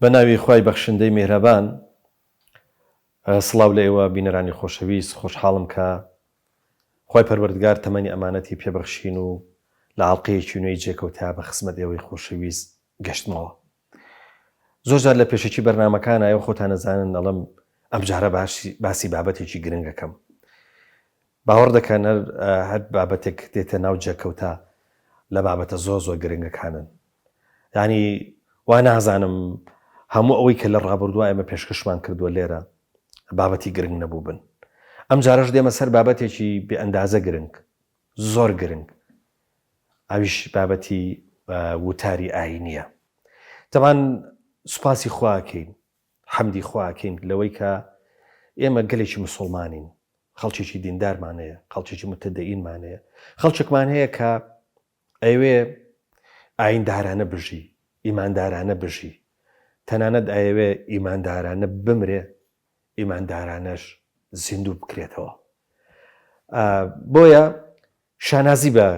بە ناوی خوای بەخشندەی میهرەبان سڵاو لە ئێوە بینەرانی خۆشەویست خۆشحاڵم کە خوای پەروەردگار تەمەنی ئەمانەتی پێبەخشین و لە حەڵقەیەکی نوێی جێکەوتا بە خزمەت ئێوەی خۆشەویست گەشتمەوە. زۆرجار لە پێشەکی بەرنامەکان ئێوە خۆتان نەزانن دەڵێم ئەم جارە باسی بابەتێکی گرنگەکەم. باوەڕ دەکەن هەر بابەتێک دێتە ناو جێکەوتا لە بابەتە زۆر گرنگەکانن. یعنی وا نازانم هەموو ئەوەی کە لە ڕابردووە ئێمە پێشکەشمان کردووە لێرە بابەتی گرنگ نەبوو بن. ئەم جارەش دێمە سەر بابەتێکی بێ ئەندازە گرنگ، زۆر گرنگ، ئەویش بابەتی وتاری ئاینیە. تەمان سوپاسی خواکەین، حەمدی خواکەین لەوەی کە ئێمە گەلێکی موسڵمانین، خەڵکێکی دیندارمانەیە، خەڵکێکی متەدەئینمانەیە، خەڵکێکمان هەیە کە ئەوێ ئایندارانە بژی، ئیماندارانە بژی، تەنانەت ئەوێ ئیماندارانە بمرێ، ئیماندارانەش زیندوو بکرێتەوە. بۆیە شانازی بە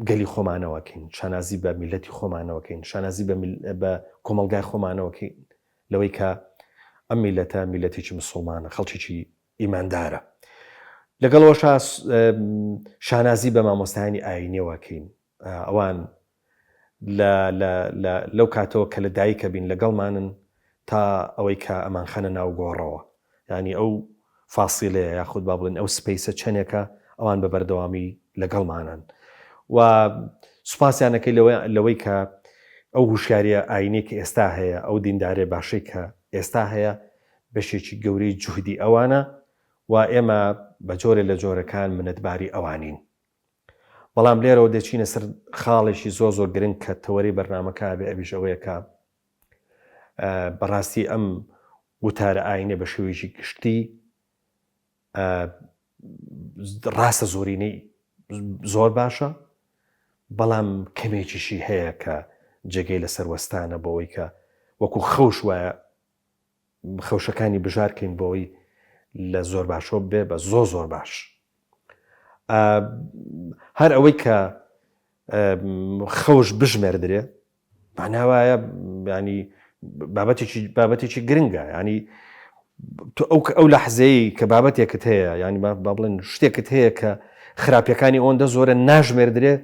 گەلی خۆمانەوەکەین، شانازی بە میلەتی خۆمانەوەکەین، شانازی بە کۆمەلگای خۆمانەوەکەین لەوەی کە ئەم میلەتە میلەتێکی موسڵمانە، خەڵکێکی ئیماندارە. لەگەڵەوەش شانازی بە مامۆستایانی ئاینیەوەکەین، ئەوان لەو کاتەوە کە لە دایکە بین لەگەڵمانن تا ئەوەی کە ئەمان خەنە ناو گۆڕەوە، ینی ئەو فاسیلەیە یاخود با بڵێن ئەو سپەیسە چەندێکە ئەوان بە بەردەوامی لەگەڵمانن. و سوپاسیانەکەی لەوەی کە ئەو هوشیاریە ئاینێکی ئێستا هەیە، ئەو دیندارێ باشەی کە ئێستا هەیە بەشێکی گەورەی جوهدی ئەوانە و ئێمە بە جۆرە لە جۆرەکان منەتباری ئەوانین. بەڵام لێرەوە دەچینە سەر خاڵێکی زۆر گرنگ کە تەوەری بەرنامەکە بێ ئەویش ئەوەیە کە بەڕاستی ئەم وتارە ئاینێ بە شێوەیەکی گشتی ڕاستە زۆرینەی زۆر باشە، بەڵام کەمێکیشی هەیە کە جێگەی لەسەر وەستانە بۆەوەی کە وەکو خەوش وایە خەوشەکانی بژارکەین بۆەوەی لە زۆر باشۆ بێ بە زۆر باش. هەر ئەوەی کە خەوش بژمێردرێ معناوایە ینی بابەتێکی گرنگە، ینی ئەو لەحزەیە کە بابەتێکت هەیە، ینی با بڵێن شتێکت هەیە کە خراپیەکانی ئەوەندە زۆرە ناژمێردرێ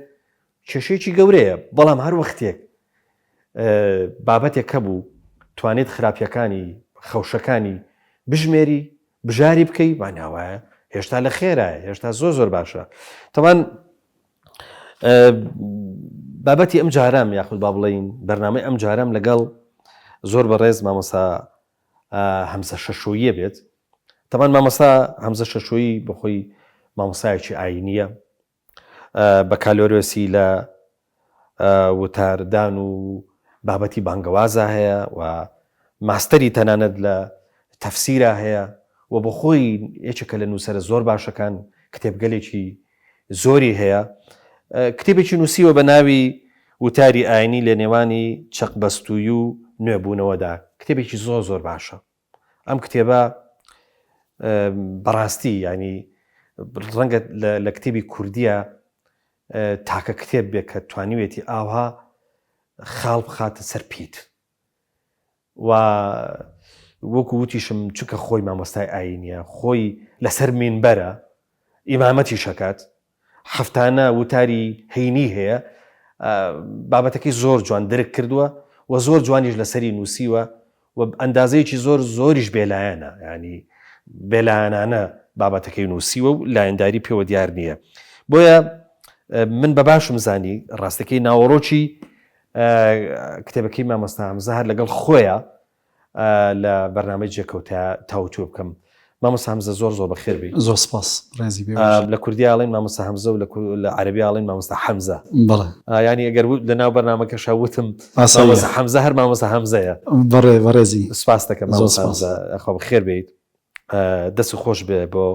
کێشەیەکی گەورەیە. بەڵام هەر وەختێک بابەتێک هەبوو توانێت خراپیەکانی خەوشەکانی بژمێری بژاری بکەی معناوایە هێشتا لە خێرایە، هێشتا زۆر باشە. تەمان بابەتی ئەم جارام یاخود با بڵێین بەرنامەی ئەم جارام لەگەڵ زۆر بەڕێز مامۆستا هەمزە شەشۆییە بێت. تەمان مامۆستا هەمزە شەشۆیی بەخۆی مامۆستایەکی ئاینیە، بە کالۆرێسی لە وتاردان و بابەتی بانگەوازە هەیە و ماستەری تەنانەت لە تەفسیرە هەیە و بۆ خۆی یەکێکە لە نووسەرە زۆر باشەکان، کتێبگەلێکی زۆری هەیە. کتێبێکی نووسیوە بە ناوی وتاری ئاینی لە نێوانی چەقبەستووی و نوێبوونەوەدا، کتێبێکی زۆر باشە. ئەم کتێبە بەڕاستی ینی ڕەنگە لە کتێبی کوردیە تاکە کتێب بێ کە توانیوێتی ئاوها خاڵ بخاتە سەر پیت. و وەکو وتیشم چونکە خۆی مامۆستای ئاینیە، خۆی لەسەر مینبەرە ئیمامەتی شەکات، هەفتانە وتاری هەینی هەیە، بابەتەکەی زۆر جوان درک کردووە و زۆر جوانیش لەسەری نووسیوە و ئەندازەیەکی زۆریش بێلایەنە، ینی بێلایەنانە بابەتەکەی نووسیوە و لایەنداری پێوە دیار نییە. بۆیە من بە باشم زانی ڕاستەکەی ناوەڕۆکی کتێبەکەی مامۆستا هەمزە هەر لەگەڵ خۆیە لە بەرنامەی جێکەوتا تاوتوە بکەم. مامۆستا هەمزە زۆر بەخێر بێت. زۆر سپاس ڕێزی بێ. لە کوردی ئاڵێن مامۆستا هەمزە و لە عەرەبی ئاڵێن مامۆستا حەمزە. بەڵێ ینی ئەگەر لە ناو بەرنامەکە شاوتم حەمزە هەر مامۆستا هەمزەیە. بەڕێزی سپاس دەکەم مامۆستا خۆ بەخێر بێیت، دەست خۆش بێ بۆ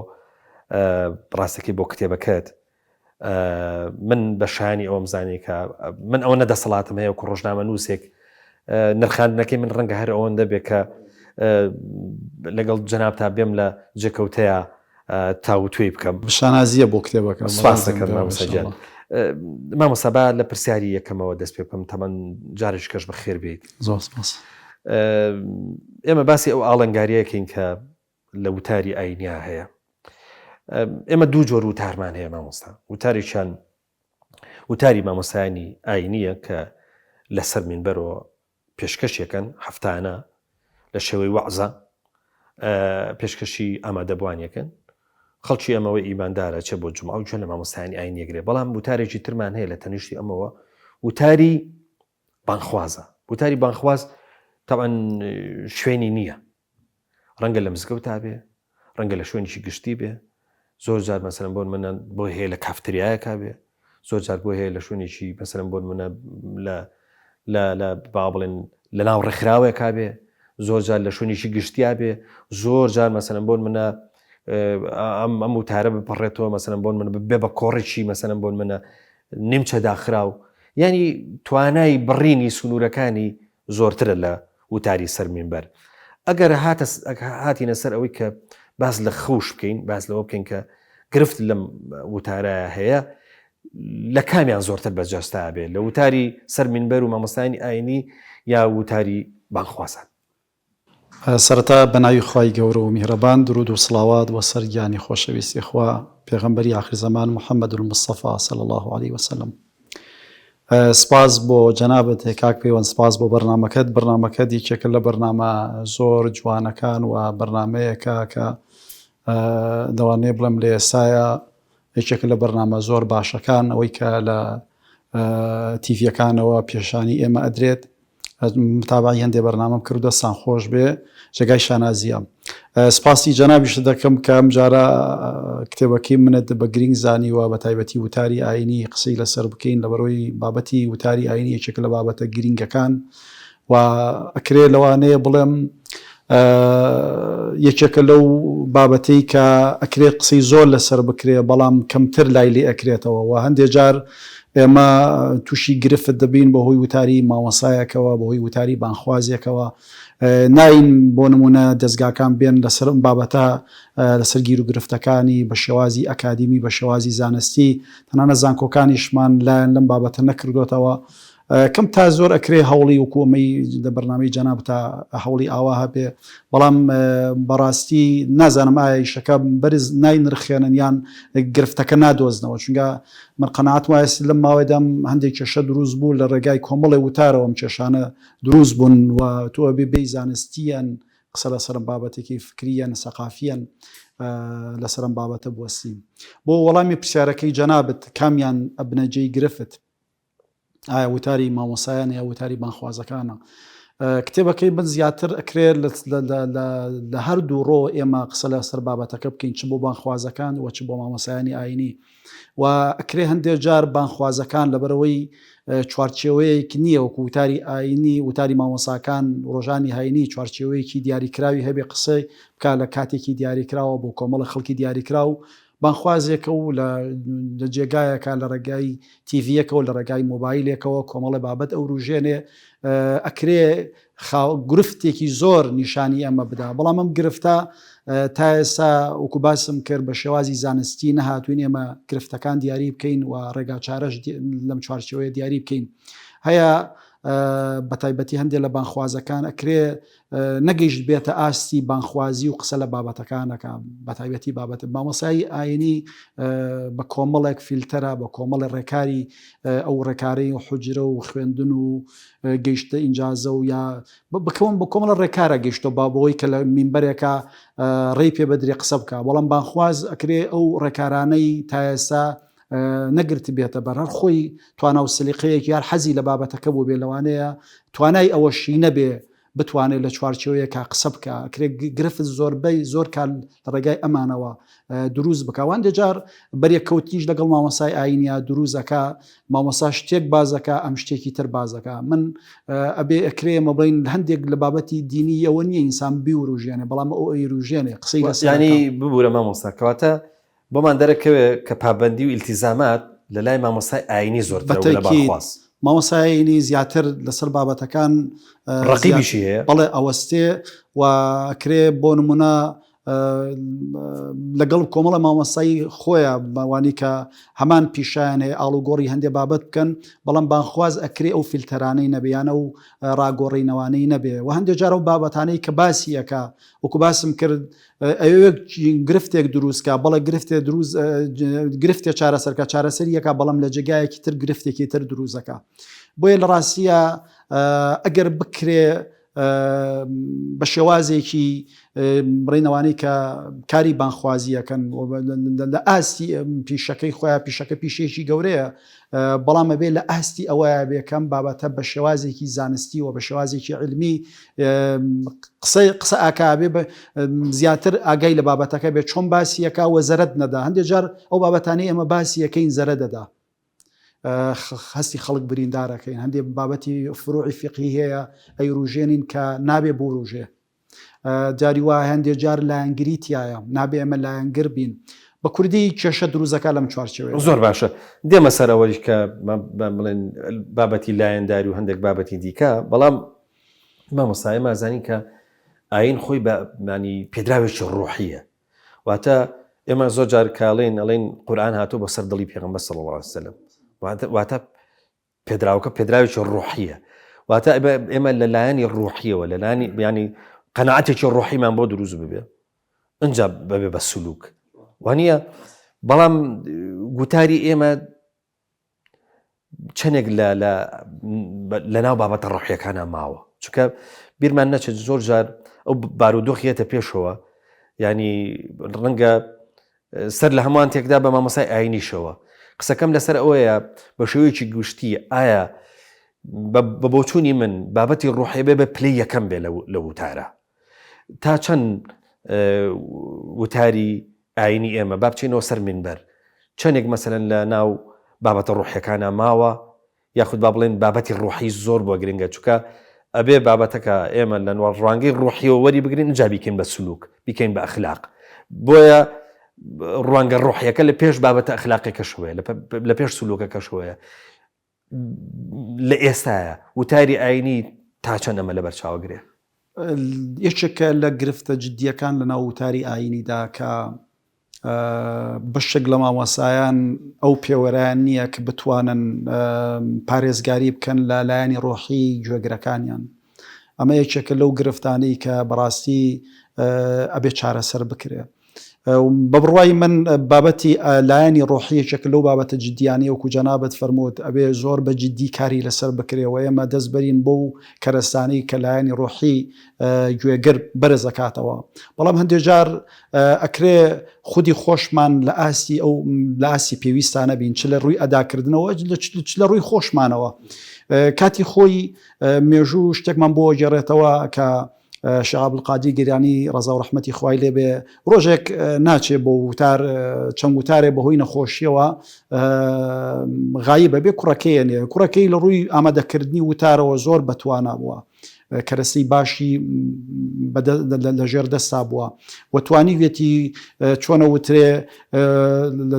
ڕاستەکەی بۆ کتێبەکەت. من بە شانی ئەوم زانی کە من ئەوە نەدەسەڵاتم هەیە وەکو ڕۆژنامە نووسێک نرخاندنەکەی من ڕەنگە هەر ئەوەندە بێ کە لەگەڵ جەناب تا بێم لە جێکەوتەیە تاوتوێی بکەم. شانازیە بۆ کتێبەکە. سپاس دەکەم مامۆستاجان. مامۆستا با لە پرسیاری یەکەمەوە دەست پێ بکەم، تەمەەن جارێک کەش بەخێر بێیت. زۆر سپاس. ئێمە باسی ئەو ئاڵنگاریەکەین کە لە وتاری ئاینیا هەیە. ئێمە دوو جۆر وتارمان هەیە مامۆستا. وتاریشان وتاری مامۆستایانی ئاینیە کە لەسەر مینبەرەوە پێشکەشیەکەن هەفتانە لە شێوەی وەعزە پێشکەشی ئامادەبوانیەکەن خەڵکی ئەمەوەی ئیماندارە چێ بۆ جومعە و چۆن لە مامۆستایانی ئاینیەگرێ. بەڵام وتارێکی ترمان هەیە لە تەنیشتی ئەمەوە وتاری بانخوازە. وتاری بانخواز تاوان شوێنی نییە، ڕەنگە لە مزگەوتا بێ، ڕەنگە لە شوێنیشی گشتی بێ، زۆر جار مەسەلەن بۆن منە بۆ هەیە لە کافتریایەکە بێ، زۆر جار بۆ هەیە لە شوێنێکی مەسەلەن بۆن منە لە با بڵێن لە ناو ڕێکخراوێکا بێ، زۆر جار لە شوێنیشی گشتیا بێ، زۆر جار مەسەلەن بۆن منە ئەم وتارە بپەڕێتەوە مەسەلەن بۆن من بێ بە کۆڕێکی مەسەلەن بۆن منە نیمچە داخراو. ینی توانای بڕینی سنوورەکانی زۆرترە لە وتاری سەر مینبەر. ئەگەر هاتینە سەر ئەوەی کە باس لە خەوش بکەین، باس لەوە بکەین کە گرفت لەم وتارە هەیە، لە کامیان زۆرتر بەجەستا بێ، لە وتاری سەر مینبەر و مامۆستایانی ئاینی یا وتاری بانخوازان؟ سەرەتا بەناوی خوای گەورە و میهرەبان، درود و سڵاوات بۆ سەر گیانی خۆشەویستی خوا پێغەمبەری آخر زەمان محەممەد المستەفا صلی الله عليه وسلم. سپاس بۆ جەنابەت کاک پەیوەند، سپاس بۆ بەرنامەکەت. بەرنامەکەت یەکێکە لە بەرنامە زۆر جوانەکان و بەرنمەیەکە کە دەوانێ بڵێم لە ئێستایە یەکێکە لە بەرنامە زۆر باشەکان، ئەوەی کە لە تیڤیەکانەوە پێشانی ئێمە ئەدرێت. متابعی هەندێک بەرنامەم کرد، دەستان خۆش بێ، جێگای شانازیە. سپاسی جەنابیش دەکەم کە ئەم جارە کتێبەکەی منت بە گرنگ زانیوە، بە تایبەتی وتاری ئاینی قسەی لەسەر بکەین لەبەرەوەی بابەتی وتاری ئاینی یەکێک لە بابەتە گرنگەکان و ئەکرێ لەوانەیە بڵێم یەکێکە لەو بابەتەی کە ئەکرێ قسەی زۆر لەسەر بکرێ بەڵام کەمتر لای لێ ئەکرێتەوە و هەندێک جار ئێمە تووشی گرفت دەبین بەهۆی وتاری مامۆسایەکەوە، بەهۆی وتاری بانخوازیەکەوە. ناین بۆ نمونە دەستگاکان بێن لەسەر بابەتە لەسەر گیر و گرفتەکانی بە شێوازی ئەکادیمی، بە شێوازی زانستی، تەنانە زانکۆکانیشمان لایەن لەم بابەتە نەکردوێتەوە. کەم تا زۆر ئەکرێ هەوڵی وکومەی لە بەرنامەی جەناب تا هەوڵی ئاوا هەبێ، بەڵام بەڕاستی نازانم ئایا ئیشەکە بەرز ناینرخێنن یان گرفتەکە نادۆزنەوە، چونکە من قەناعەت وایە لەم ماوەیەدام هەندێک کێشە دروست بوو لە ڕێگای کۆمەڵی وتارەوە، ئەم کێشانە دروست بوون و تۆ بێ زانستیان قسە لەسەرم بابەتێکی فکریان سەقافیان لەسەرم بابەتە بوەستیم. بۆ وەڵامی پرسیارەکەی جەنابەت کامیان ئەبنەجێی گرفت، ئایا وتاری مامۆسایان یا وتاری بانخوازەکانە؟ کتێبەکەی من زیاتر ئەکرێت لە هەردوو ڕۆ ئێمە قسە لەسەر بابەتەکە بکەین، چ بۆ بانخوازەکان و چ بۆ مامۆسایانی ئاینی. و ئەکرێ هەندێک جار بانخوازەکان لەبەرەوەی چوارچێوەیەکی نییە، وەکو وتاری ئاینی وتاری مامۆساکان ڕۆژانی هاینی چوارچێوەیەکی دیاریکراوی هەبێ قسەی بکە لە کاتێکی دیاریکراوە بۆ کۆمەڵە خەڵکی دیاریکراو. بانخوازێکە و لە جێگایەکە لە ڕێگای تیڤیەکە و لە ڕێگای مۆبایلێکەوە کۆمەڵی بابەت ئەو ڕژێنێ ئەکرێ گرفتێکی زۆر نیشانی ئەمە بدا. بەڵام ئەم گرفتە تا ئێستا وەکو باسم کرد بە شێوازی زانستی نەهاتوین ئێمە گرفتەکان دیاری بکەین و ڕێگا چارەش لەم چوارچێوەیە دیاری بکەین. هەیە بە تایبەتی هەندێک لە بانخوازەکان ئەکرێ نەگەیشت بێتە ئاستی بانخوازی و قسە لە بابەتەکانەکە، بە تایبەتی بابەت مامۆسایی ئاینی بە کۆمەڵێک فیلتەرە، بە کۆمەڵی ڕێکاری ئەو ڕێکارەی و حوجرە و خوێندن و گەیشتە ئینجازە و یا بکەون بە کۆمەڵە ڕێکارە گەیشتۆ بابەوەی کە لە مینبەرێکە ڕێی پێ بەدرێ قسە بکە. بەڵام بانخواز ئەکرێ ئەو ڕێکارانەی تا ئێستا نەگرت بێتە بەرهەر خۆی توانە و سلیقەیەکی یار حەزی لە بابەتەکە بۆ بێ، لەوانەیە توانای ئەوەشی نەبێ بتوانێت لە چوارچێوەیەکە قسە بکە. ئەکرێ گرفت زۆربەی زۆر کار لە ڕێگای ئەمانەوە دروست بکە. وان دەجار بەرێککەوتیش لەگەڵ مامۆسای ئاینیا دروستەکە، مامۆسا شتێک بازەکە ئەم شتێکی تر بازەکە. من ئەبێ ئەکرێ مە بڵین هەندێک لە بابەتی دینی ئەوە نییە ئینسان بیوروژێنێ، بەڵام ئەو ئەیروژێنێ قسەی ینی ببوورە مامۆستا کەواتە بۆمان دەرەکەوێت کە پابەندی و ئیلتیزامات لە لای مامۆسای ئاینی زۆرتر لە بانخواز. مامۆسایینی زیاتر لەسەر بابەتەکان ڕقیبیشی هەیە، بەڵێ ئەوەستێ و کرێ بۆ نمونە لەگەڵ کۆمەڵە مامەسایی خۆیان بەوانی کە هەمان پیشیان هەیە ئاڵوگۆڕی هەندێک بابەت بکەن بەڵام بانخواز ئەکرێ ئەو فیلتەرانەی نەبیانە و ڕاگۆڕینەوانەی نەبێ و هەندێک جارە و بابەتانەی کە باسی یەکە وەکو باسم کرد ئەوەیەک گرفتێک دروستکە بەڵێ گرفتێ چارەسەرکە چارەسەری یەکە بەڵام لە جێگایەکی تر گرفتێکی تر دروستەکە بۆیە لە ڕاستیە ئەگەر بکرێ بە شێوازێکی بڕینەوانەی کە کاری بانخوازیەکەن لە ئاستی پیشەکەی خۆیان پیشەکە پیشێکی گەورەیە بەڵام ئەبێ لە ئاستی ئەوەیە بێکەم بابەتە بە شێوازێکی زانستی و بە شێوازێکی علمی قسە ئاکابێ زیاتر ئاگای لە بابەتەکە بێت چۆن باسیەکە وە زەرەت نەدا هەندێک جار ئەو بابەتانەی ئەمە باسیەکەین زەرە دەدا هەستی خەڵک بریندارەکەین هەندێک بابەتی فروعی فقهی هەیە ئەی ڕوژێنین کە نابێ بۆ ڕوژێ جاری وایە هەندێک جار لایەنگری تایە نابێ ئەمە لایەنگر بین بە کوردی کێشە دروزەکە لەم چوارچێوەیە زۆر باشە دێمە سەر ئەوەش کە بڵێن بابەتی لایەنداری و هەندێک بابەتی دیکە بەڵام مامۆستای مازانی کە ئاین خۆی بەمانی پێدراوێکی ڕوحیە واتە ئێمە زۆر جار کاڵێن ئەڵێن قورئان هاتوو بە سەر دڵی پێغەمبەر صلی الله علیه وسلم واتە پێدراوەکە پێدراوێکی ڕوحیە واتە ئێمە لەلایەنی ڕوحیەوە لەلایەنی ینی قەناعەتێکی ڕوحیمان بۆ دروست ببێ ئەنجا بەبێ بە سلوک وانە بەڵام گوتاری ئێمە چەندێک لە ناو بابەتە ڕوحیەکانە ماوە چونکە بیرمان نەچێت زۆر جار ئەو بارودۆخیەتە پێشەوە ینی ڕەنگە سەر لە هەمووان تێکدا بە مامۆسای ئاینیشەوە قسەکەم لەسەر ئەوەیە بە شێوەیەکی گشتی ئایا بە بۆچوونی من بابەتی ڕوحی بێ بە پلەی یەکەم بێ لە وتارە تا چەند وتاری ئاینی ئێمە با بچینەوە سەر منبەر چەندێک مەسەلەن لە ناو بابەتە ڕوحیەکانە ماوە یاخود با بڵێن بابەتی ڕوحی زۆر بۆ گرنگە چونکە ئەبێ بابەتەکە ئێمە لە نوێ ڕوانگەی ڕوحیەوە وەری بگرین اینجا بیکەین بە سلوک بیکەین بە ئەخلاق بۆیە ڕوانگە ڕوحیەکە لە پێش بابەتە ئەخلاقیەکەشوەیە لە پێش سلوکەکەشوەیە لە ئێستایە وتاری ئاینی تا چەند ئەمە لە بەرچاوەگرێ یەکێکە لە گرفتە جددیەکان لە ناو وتاری ئاینیدا کە بەشێک لە مامۆسایان ئەو پێوەرایان نییە کە بتوانن پارێزگاری بکەن لە لایەنی ڕۆحی گوێگرەکانیان ئەمە یەکێکە لەو گرفتانەی کە بەڕاستی ئەبێ چارەسەر بکرێ بە بڕوای من بابەتی لایەنی ڕۆحیەکێک لەو بابەتە جددیانەی وەکو جەنابەت فەرمووت ئەبێ زۆر بە جددی کاری لەسەر بکرێەوە ئێمە دەست بەرین بۆ کەرەستانەی کە لایەنی ڕۆحی گوێگر بەرز دەکاتەوە بەڵام هەندێک جار ئەکرێ خودی خۆشمان لە ئاستی ئەو لە ئاسی پێویستانە بین چ لە ڕووی ئەداکردنەوە چ لە ڕووی خۆشمانەوە کاتی خۆی مێژوو شتێکمان بۆ گەڕێتەوە کە شێخ عەبدولقادر گیلانی ڕەزا و ڕەحمەتی خوای لێبێ ڕۆژێک ناچێ بۆ وتار چەند وتارێ بەهۆی نەخۆشیەوە غایبە بێ کوڕەکەی لە ڕووی ئامادەکردنی وتارەوە زۆر بەتوانا بووە کەرەسی باشی لە ژێر دەستا بووە وەتوانی وێتی چۆنە وترێ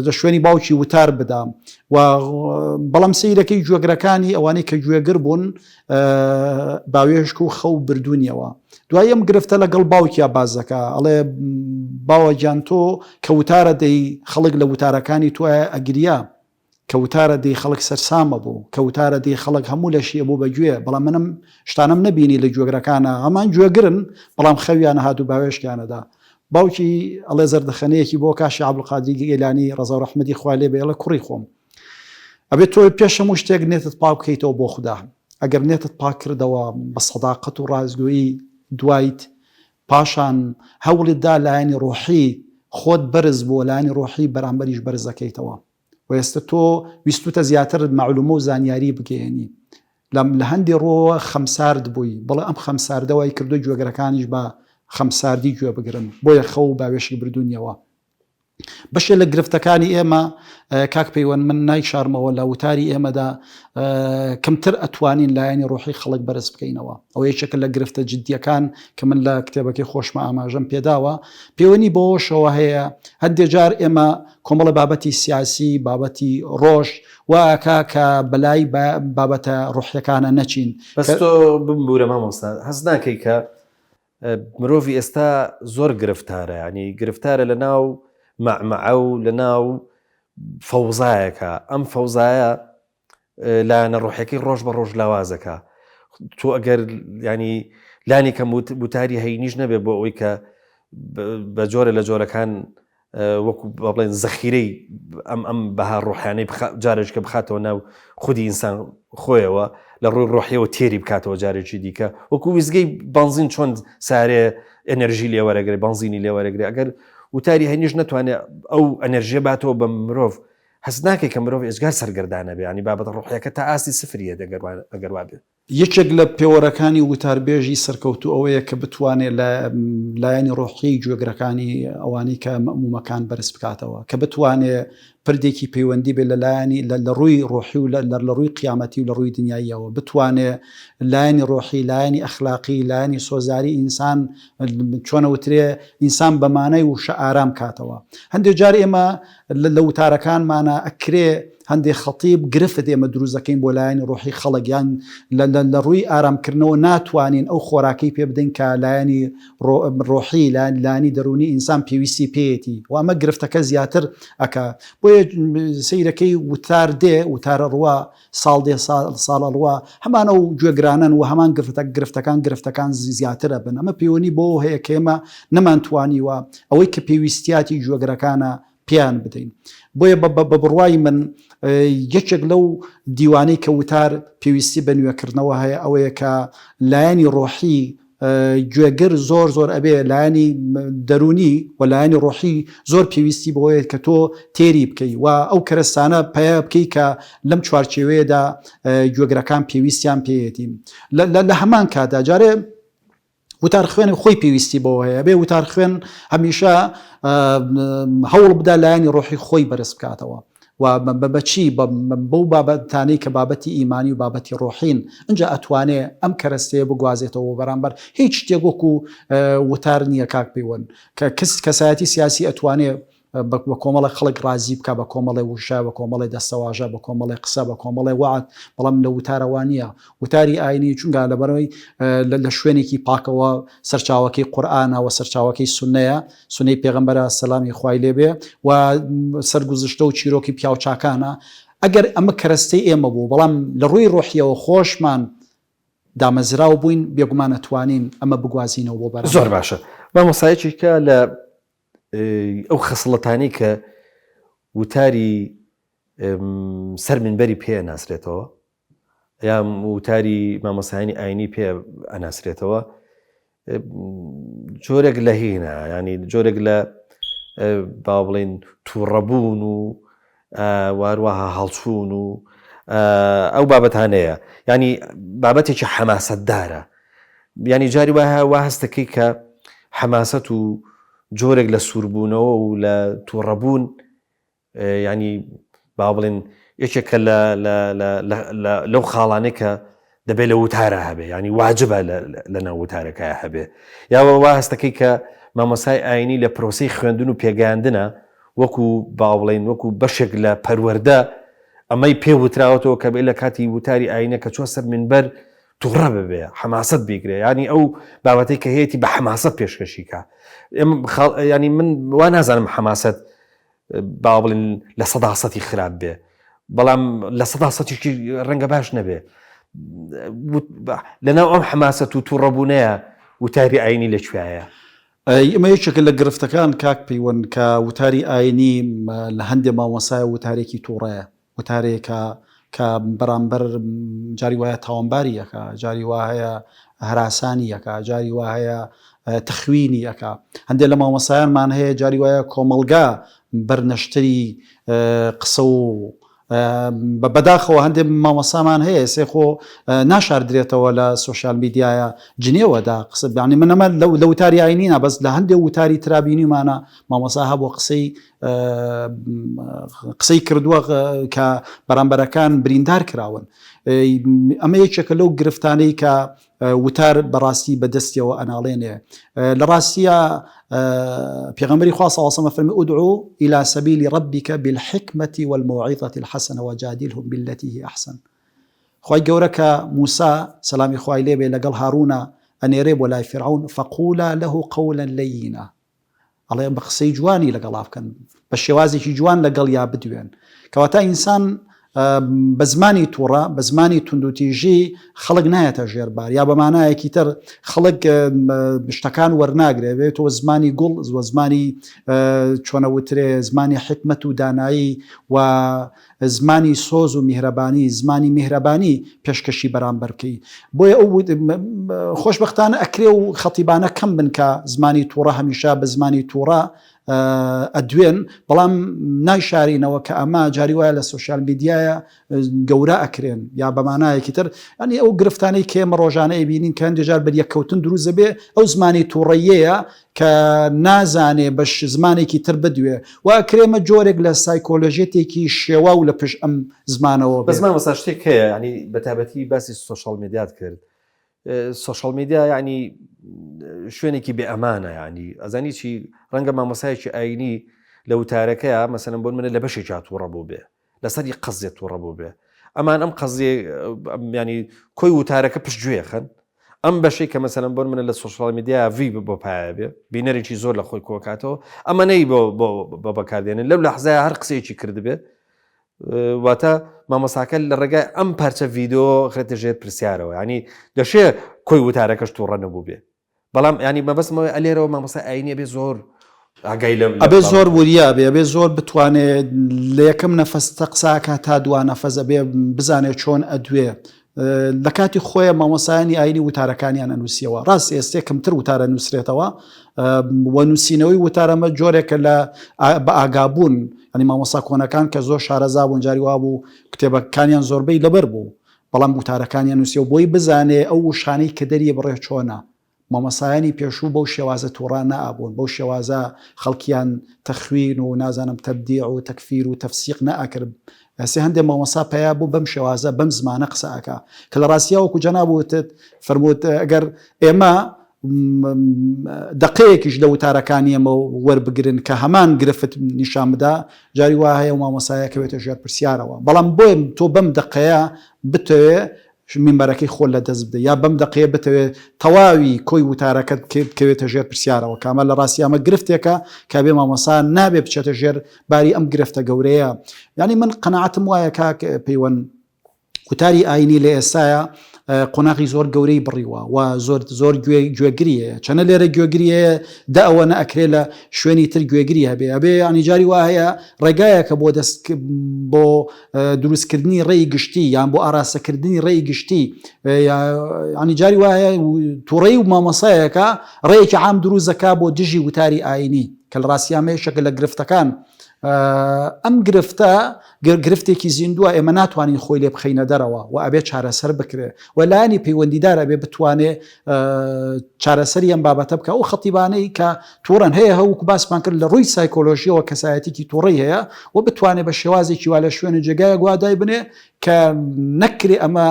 لە شوێنی باوکی وتار بدام و بەڵام سەیرەکەی گوێگرەکانی ئەوانەی کە گوێگر بوون باوێشک و خەو بردوونیەوە دوای ئەم گرفتە لەگەڵ باوکیا بازەکە ئەڵێ باوە گیان تۆ کە وتارە دەی خەڵک لە وتارەکانی تۆ ئەگریا کە وتارە دەی خەڵک سەرسامە بوو کە وتارە دەی خەڵک هەموو لە شیە بوو بەگوێ بەڵام منم شتانم نەبینی لە گوێگرەکانە ئەمان گوێگرن بەڵام خەویانە هاتوو باوێشکیانەدا باوکی ئەڵێ زەردەخەنەیەکی بۆ کاشی عەبدولقادر گیلانی ڕەزا و ڕەحمەتی خوای لێبێ ئەڵێ کوڕی خۆم ئەبێت تۆ پێش هەموو شتێک نێتت پاک بکەیتەوە بۆ خوددا ئەگەر نێتت پاک کردەوە بە سەداقەت و ڕازگۆیی دوایت پاشان هەوڵتدا لایەنی ڕۆحی خۆت بەرز بۆ لایەنی ڕۆحی بەرامبەریش بەرز دەکەیتەوە و ئێستا تۆ ویستوتە زیاتر معلومە و زانیاری بگەێنی لە هەندێک ڕۆ خەمسارد بووی بەڵێ ئەم خەمساردەوەی کردو گوێگرەکانیش بە خەمساردی گوێ بگرن بۆیە خەو و باوێشی بردوونیەوە بەشێ لە گرفتەکانی ئێمە کاک پەیوەند من نایشارمەوە لە وتاری ئێمەدا کەمتر ئەتوانین لایەنی ڕۆحی خەڵک بەرز بکەینەوە ئەوە یەکێکە لە گرفتە جددیەکان کە من لە کتێبەکەی خۆشمە ئاماژەم پێداوە پەیوەندی بەوەشەوە هەیە هەندێک جار ئێمە کۆمەڵە بابەتی سیاسی بابەتی ڕۆژ واکا کە بەلای بابەتە ڕۆحیەکانە نەچین بەس تۆ بمبورە مامۆستا هەست ناکەی کە مرۆڤی ئێستا زۆر گرفتارە، ینی گرفتارە لە ناو مەعمەعە و لە ناو فەوزایەکە. ئەم فەوزایە لایەنە ڕۆحیەکەی ڕۆژ بە ڕۆژ لاوازەکە. تۆ ئەگەر ینی لانی کەم وتاری هەینیش نەبێ بۆ ئەوەی کە بە جۆرە لە جۆرەکان وەکو بڵێن زەخیرەی ئەم بەها ڕۆحیانەی جارێککە بخاتەوە ناو خودی ئینسان خۆیەوە لە ڕووی ڕۆحیەوە تێری بکاتەوە جارێکی دیکە، وەکو ویزگەی بنزین چۆن سارێ ئەنەرژی لێوەرەگرێ بنزینی لێوەرەگرێ. ئەگەر وتاری هەینیش ناتوانێت ئەو ئەنەرژیە باتەوە بە مرۆڤ، هەست ناکەی کە مرۆڤ ئێجگار سەرگردانە بێ، ینی بابەتە ڕۆحیەکە تا ئاستی سفریە ئەگەر وا بێت. یەکێک لە پێوەرەکانی وتاربێژی سەرکەوتو ئەوەیە کە بتوانێت لە لایەنی ڕۆحی گوێگرەکانی ئەوانی کە مەمومەکان بەرز بکاتەوە، کە بتوانێت پردێکی پەیوەندی بێت لەلایەنی لە ڕووی ڕۆحی و لە ڕووی قیامەتی و لە ڕووی دنیاییەوە، بتوانێت لایەنی ڕۆحی، لایەنی ئەخلاقی، لایەنی سۆزاری ئینسان چۆنە وترێ ئینسان بەمانەی وشە ئارام کاتەوە. هەندێک جار ئێمە لە وتارەکانمانە ئەکرێ هەندێک خەتیب گرفت ئێمە دروستەکەین بۆ لایەنی ڕۆحی خەڵکیان لە ڕووی ئارامکردنەوە ناتوانین ئەو خۆراکەی پێ بدەین کە لایەنی ڕۆحی لایەنی دەرونی ئینسان پێویستی پێیەتی و ئەمە گرفتەکە زیاتر ئەکا. بۆیە سەیرەکەی وتار دێ وتارە ڕوا ساڵ دێ ساڵە ڕوا هەمانە و گوێگرانن و هەمان گرفتەکان زیاترە بن. ئەمە پەیوەنی بۆ هەیە کە ئێمە نەمانتوانیوە ئەوەی کە پێویستیاتی گوێگرەکانە پیان بدەین. بۆیە بە بڕوای من یەکێک لەو دیوانەی کە وتار پێویستی بە نوێکردنەوە هەیە ئەوەیە کە لایەنی ڕۆحی گوێگر زۆر ئەبێ، لایەنی دەرونی و لایەنی ڕۆحی زۆر پێویستی بۆیە کە تۆ تێری بکەی و ئەو کەرەستانە پیا بکەی کە لەم چوارچێوەیەدا گوێگرەکان پێویستیان پێیەتی. لە هەمان کادا جارێ وتار خوێن خۆی پێویستی بۆ هەیە، بێ وتار خوێن هەمیشە هەوڵ بدا لایەنی ڕۆحی خۆی بەرز بکاتەوە و بەچی بەو بابەتانەی کە بابەتی ئیمانی و بابەتی ڕۆحین اینجا ئەتوانێ ئەم کەرەستەیە بگوازێتەوە بەرامبەر هیچ شتێک وەکو وتار نییە کاک پەیوەند کە کەسایەتی سیاسی ئەتوانێ بە کۆمەڵی خەڵک ڕازی بکە، بە کۆمەڵی وشە، بە کۆمەڵی دەستەواژە، بە کۆمەڵی قسە، بە کۆمەڵی وعد، بەڵام لە وتارەوانیە وتاری ئاینی چونگا لەبەرەوەی لە شوێنێکی پاکەوە سەرچاوەکەی قورئانە و سەرچاوەکەی سونەیە، سونەی پێغەمبەرە سەلامی خوای لێبێ و سەرگوزشتە و چیرۆکی پیاوچاکانە. ئەگەر ئەمە کەرەستەی ئێمە بوو بەڵام لە ڕووی ڕۆحیەوە خۆشمان دامەزراو بووین بێگومان ئەتوانین ئەمە بگوازینەوە بۆ بەرامبەر. زۆر باشە. مامۆستایەکێکە لە ئەو خەسڵەتانی کە وتاری سەر منبەری پێ ناسرێتەوە یا وتاری مامۆستایانی ئاینی پێ ئەناسرێتەوە جۆرێک لە هینە، ینی جۆرێک لە با بڵێن تووڕەبوون و واروەها هەڵچوون و ئەو بابەتانەیە، ینی بابەتێکی حەماسەتدارە. ینی جاری وا هەستەکەی کە حەماسەت و جۆرێک لە سووربوونەوە و لە تووڕەبوون ینی با بڵێن یەکێکە لەو خاڵانەی کە دەبێت لە وتارە هەبێ، ینی واجبە لە ناو وتارەکە هەبێ. یاوە وا هەستەکەی کە مامۆسای ئاینی لە پرۆسەی خوێندن و پێگەیاندنە وەکو با بڵێن وەکو بەشێک لە پەروەردە ئەمەی پێوتراوەتەوە کە بێ لە کاتی وتاری ئاینە کە چوە سەر منبەر تووڕە ببێ، حەماسەت بیگرێ، ینی ئەو بابەتەی کە هەیەی بە حەماسەت پێشکەشیکە. ینی من وا نازانم حەماسەت با بڵێن لە سەداسەتی خراپ بێ، بەڵام لە سەداسەتیشی ڕەنگە باش نەبێ. لەناو ئەم حەماسەت و تووڕەبوونەیە وتاری ئاینی لەکوێیە؟ ئەمە یەکێک لە گرفتەکان کاک پەیوەند کە وتاری ئاینی لە هەندێک مامۆسایە وتارێکی تووڕەیە، وتارێکە کە بەرامبەر جاری وایە تاوانباری یەکە، جاری وایە هەراسانی یەکە، جاری وایە تەخوینی یەکە. هەندێک لە مامۆسایانمان هەیە جاری وایە کۆمەڵگا بەرنەشتری قسە و بەداخەوە هەندێک مامۆسامان هەیە سێخۆ ناشاردرێتەوە لە سوۆشیال میدیایە جنێوەدا قسە، یعنی من ئەمە لە وتاری ئاینینە بەس لە هەندێک وتاری ترابینیمانە مامۆسا هەبووە قسەی کردووە کە بەرامبەرەکان بریندار کراون. ئەمە یەکێکە لەو گرفتانەی کە وتار بەڕاستی بەدەستیەوە ئەناڵێنێ. لە ڕاستیە پێغەمبەری خوا صلی الله علیه و سلم فەرمی ادعوا إلى سبيل ربك بالحكمة والموعظة الحسنة وجادلهم بالتي هي أحسن. خوای گەورە کە موسا سەلامی خوای لێبێ لەگەڵ هاڕونە ئەنێرێ بۆ لای فێرعون فەقولا له قولا لینا ئەڵێ بە قسەی جوانی لەگەڵا بکەن بە شێوازێکی جوان لەگەڵ یا بدوێن کەواتە ئینسان بە زمانی تووڕە بە زمانی توندوتیژی خەڵک نایەتە ژێربار یا بەمانایەکی تر خەڵک شتەکان وەرناگرێ بێتەوە زمانی گوڵ زمانی چۆنەوترێ زمانی حکمت و دانایی و زمانی سۆز و میهرەبانی زمانی میهرەبانی پێشکەشی بەرامبەر بکەی بۆیە ئەو خۆشبەختانە ئەکرێ و خەتیبانە کەم بن کە زمانی تووڕە هەمیشە بە زمانی تووڕە ئەدوێن بەڵام نایشارینەوە کە ئەمە جاری وایە لە سوۆشیال میدیایە گەورە ئەکرێن یا بەمانایەکی تر ئەنی ئەو گرفتانەی کێمە ڕۆژانەیە بینین کە هەندێک جار بەریەکەوتن دروست دەبێ ئەو زمانی تووڕەیەیە کە نازانێ بەش زمانێکی تر بدوێ و ئەکرێمە جۆرێک لە سایکۆلۆژێتێکی شێوە و لە پشت ئەم زمانەوە بە زمان وەسا شتێک هەیە ینی بەتابەتی باسی سوۆشیال میدیات کرد سوۆشیال میدیا ینی شوێنێکی بێ ئەمانە ینی ئەزانی چی ڕەنگە مامۆسایەکی ئاینی لە وتارەکەیە مەسەلەن بۆ منە لە بەشێکا تووڕە بوو بێ لەسەری قەزیێت تووڕە بوو بێ ئەمان ئەم قەزیێ ینی کۆی وتارەکە پشتگوێخن ئەم بەشەی کە مەسەلەن بۆ منە لە سوۆشیال میدیا ڤی بۆ پایە بێ بینەرێکی زۆر لە خۆی کۆکاتەوە ئەمە نەی بۆ بەکاردێنن لەو لەحزایە هەر قسەیەکی کردبێ واتە مامۆساکە لە ڕێگای ئەم پارچە ڤیدۆ خێتە ژێر پرسیارەوە ینی دەشێ کۆی وتارەکەش تووڕە نەبوو بێ بەڵام ینی مەبەستمەوە ئەلێرەوە مامۆسای ئاینی بێ زۆر ئەبێ زۆر وریە بێ زۆر بتوانێت لە یەکەم نەفەستە قساکە تا دوان نەفەزە بێ بزانێت چۆن ئەدوێ لە کاتی خۆیە مامۆسایانی ئاینی وتارەکانیان ئەنووسیەوە ڕاست ئێستا کەمتر وتارە نووسرێتەوە و نووسینەوەی وتارەمە جۆرێکە لە بە ئاگابوون ئەنی مامۆسا کۆنەکان کە زۆر شارەزا بوون جاری وا بوو کتێبەکانیان زۆربەی لەبەر بوو بەڵام وتارەکانیان نووسیەوە بۆی بزانێ ئەو وشانەی کە دەریە بڕێ چۆنە مامۆسایانی پێشوو بەو شێوازە تووڕان نەئابوون بەو شێوازە خەڵکیان تەخوین و نازانم تەبدیع و تەکفیر و تەفسیق نەئەکرد ئەسێ هەندێک مامۆسا پەیا بوو بەم شێوازە بەم زمانە قسەکە کە لە ڕاستیاوەکو جەنابوتت فەرمووت ئەگەر ئێمە دقەیەکیش لە وتارەکانی ئەمە وەربگرن کە هەمان گرفت نیشان بدا جاری وا هەیە و مامۆسایەکەوێتە ژێر پرسیارەوە بەڵام بۆیم تۆ بەم دقەیە بتەوێ منبەرەکەی خۆل لە دەست بدە یا بەم دقەیە بتەوێت تەواوی کۆی وتارەکەت بکەوێتە ژێر پرسیارەوە کامە لە ڕاستی ئەمە گرفتێکە کە بێ مامۆسا نابێ بچێتە ژێر باری ئەم گرفتە گەورەیە ینی من قەناعەتم وایە کاک پەیوەند وتاری ئاینی لە ئێستاە قۆناغی زۆر گەورەی بڕیوە و زۆر گوێگریە چەنە لێرە گوێگریە دا ئەوە نەئەکرێ لە شوێنی تر گوێگری هەبێ ئەبێ ینی جاری وا هەیە ڕێگایەکە بۆ دروستکردنی ڕێی گشتی یان بۆ ئاراستەکردنی ڕێی گشتی ینی جاری وایە تووڕێی و مامۆسایەکە ڕێیەکی عام دروست دەکا بۆ دژی وتاری ئاینی کە لە ڕاستیامەیە شەکە لە گرفتەکان ئەم گرفتێکی زیندووە ئێمە ناتوانین خۆی لێ بخەینە دەرەوە و ئەبێ چارەسەر بکرێ و لایانی پەیوەندیدار ئەبێ بتوانێ چارەسەری ئەم بابەتە بکە و خەتیبانەی کە تووڕەن هەیە هەووکو باسمان کرد لە ڕووی سایکۆلۆژیەوە کەسایەتێکی تووڕەی هەیە و بتوانێت بە شێوازێکی وا لە شوێنە جێگایە گوادای بنێ کە نەکرێ ئەمە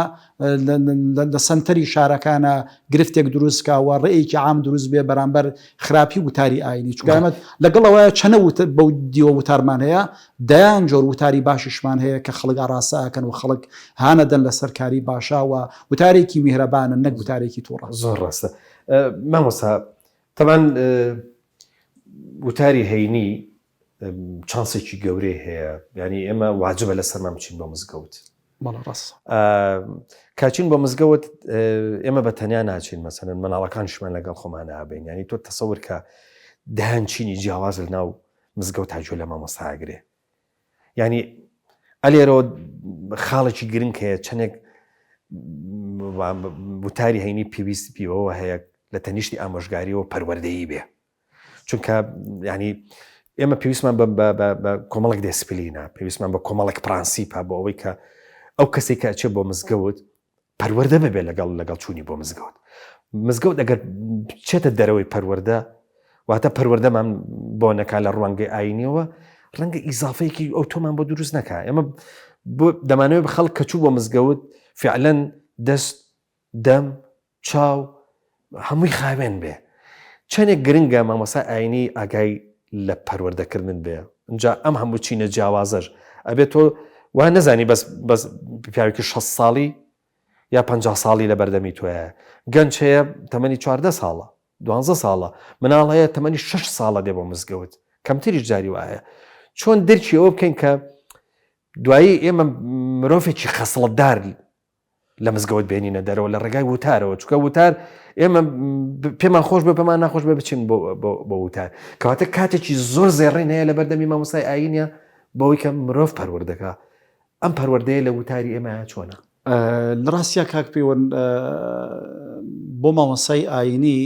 لە سنتەری شارەکانە گرفتێک دروستکەوە ڕێیەکی عام دروست بێ بەرامبەر خراپی وتاری ئاینی چکارمەت لەگەڵەوەی چەنە بەو دیوە وتارمان هەیە دایان جۆر وتاری باششمان هەیە کە خەڵک ئاڕاستەکەن و خەڵک هانەدەن لە سەرکاری باشاوە وتارێکی میهرەبانە نەک وتارێکی تووڕە زۆر ڕاستە مامۆستا تەمان وتاری هەینی چانسێکی گەورەی هەیە ینی ئێمە واجبە لە سەرمان بچین بۆ مزگەوت کاچین بۆ مزگەوت ئێمە بە تەنیا ناچین مەسەلەن مەناڵەکانشمان لەگەڵ خۆمان نابین ینی تۆ تەسەور کە داهەنچینی جیاواز لە ناو مزگەوت تاجۆ لە مامۆستاگرێ ینی ئەلێرەوە خاڵێکی گرنگ هەیە چەندێک وتاری هەینی پێویستی پیوەوە هەیە لە تەنیشتی ئامۆژگاریەوە پەروەردەیی بێ چونکە ینی ئێمە پێویستمان بە کۆمەڵک دێسپلینە پێویستمان بە کۆمەڵک پرانسیپا بۆ ئەوەی کە ئەو کەسێک کە ئەچێت بۆ مزگەوت پەروەردە ببێ لەگەڵ چوونی بۆ مزگەوت ئەگەر بچێتە دەرەوەی پەروەردە واتە پەروەردەمان بۆ نەکا لە ڕوانگەی ئاینیەوە ڕەنگە ئیزافەیەکی ئەو تۆمان بۆ دروست نەکا ئێمە دەمانەوێت خەڵک کە چوو بۆ مزگەوت فعلەن دەست دەم چاو هەمووی خاوێن بێ چەندێک گرنگە مامۆسای ئاینی ئاگای لە پەروەردەکردن بێ اینجا ئەم هەموو چینە جیاوازەش ئەبێت تۆ وا نەزانی بەس پیاوێکی 6 ساڵی یا 50 ساڵی لە بەردەمی توە گەنج هەیە تەمەنی 14 ساڵە 12 ساڵە مناڵ هەیە تەمەنی 6 ساڵە دێ بۆ مزگەوت کەمتریش جاری وایە چۆن دەرکی ئەوە بکەین کە دوایی ئێمە مرۆڤێکی خەسڵەتدار لە مزگەوت بێنینە دەرەوە لە ڕێگای وتارەوە چکە وتار ئێمە پێمان خۆش بە پێمان ناخۆش بە بچین بۆ وتار کەواتە کاتێکی زۆر زێڕین هەیە لە بەردەمی مامۆستای ئاینە بەوەی کە مرۆڤ پەروەردەکە ئەم پەروەردەیە لە وتاری ئێمە چۆنە لە ڕاستیا کاک پەیوەند بۆ مامۆستای ئاینی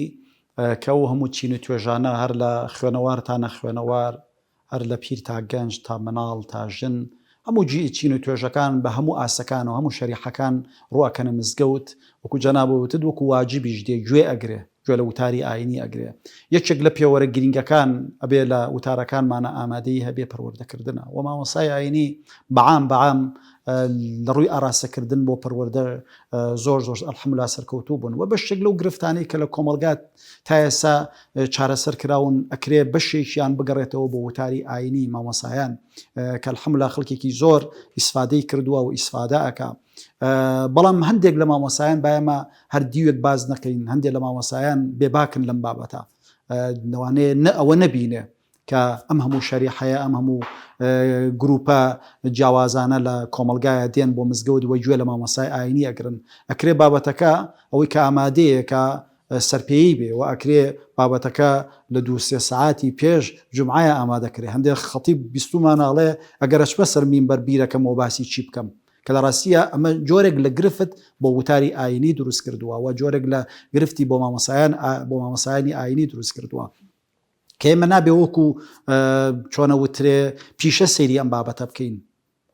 کە ئەو هەموو چین و توێژانە هەر لە خوێنەوار تا نەخوێنەوار هەر لە پیر تا گەنج تا مناڵ تا ژن هەموو چین و توێژەکان بە هەموو ئاسەکان و هەموو شەریحەکان ڕوەکەنە مزگەوت وەکو جەنابوتت وەکو واجبیش دێ گوێ ئەگرێ گوێ لە وتاری ئاینی ئەگرێ یەکێک لە پێوەرە گرنگەکان ئەبێ لە وتارەکانمانە ئامادەی هەبێ پەروەردەکردنە و مامۆستای ئاینی بەعام لە ڕووی ئاراسەکردن بۆ پەروەردە زۆر ئەلحەمدولیلا سەرکەوتوو بوون و بەشێک لەو گرفتانەی کە لە کۆمەلگات تا ئێستا چارەسەر کراون ئەکرێ بەشێکیان بگەڕێتەوە بۆ وتاری ئاینی مامۆسایان کە ئەلحەمدولیلا خەڵکێکی زۆر ئیسفادەی کردووە و ئیسفادە ئەکا بەڵام هەندێک لە مامۆسایان بایەمە هەر دیوێک باز نەکەین هەندێک لە مامۆسایان بێباکن لەم بابەتە لەوانەیە ئەوە نەبینێ کە ئەم هەموو شەریحەیە ئەم هەموو گروپە جیاوازانە لە کۆمەلگایە دێن بۆ مزگەوت وە گوێ لە مامۆستای ئاینی ئەگرن ئەکرێ بابەتەکە ئەوەی کە ئامادەیە کە سەرپێیی بێ و ئەکرێ بابەتەکە لە 2-3 ساعتی پێش جمعایە ئامادەکرێ هەندێک خەتیب بیستماناڵێ ئەگەرەچ بە سەر مینبەر بیرەکەم و باسی چی بکەم کە لە ڕاستیە ئەمە جۆرێک لە گرفت بۆ وتاری ئاینی دروست کردووە و جۆرێک لە گرفتی بۆ مامۆسایانی ئاینی دروست کردووە کە ئێمە نابێ وەکو چۆنە وترێ پیشە سەیری ئەم بابەتە بکەین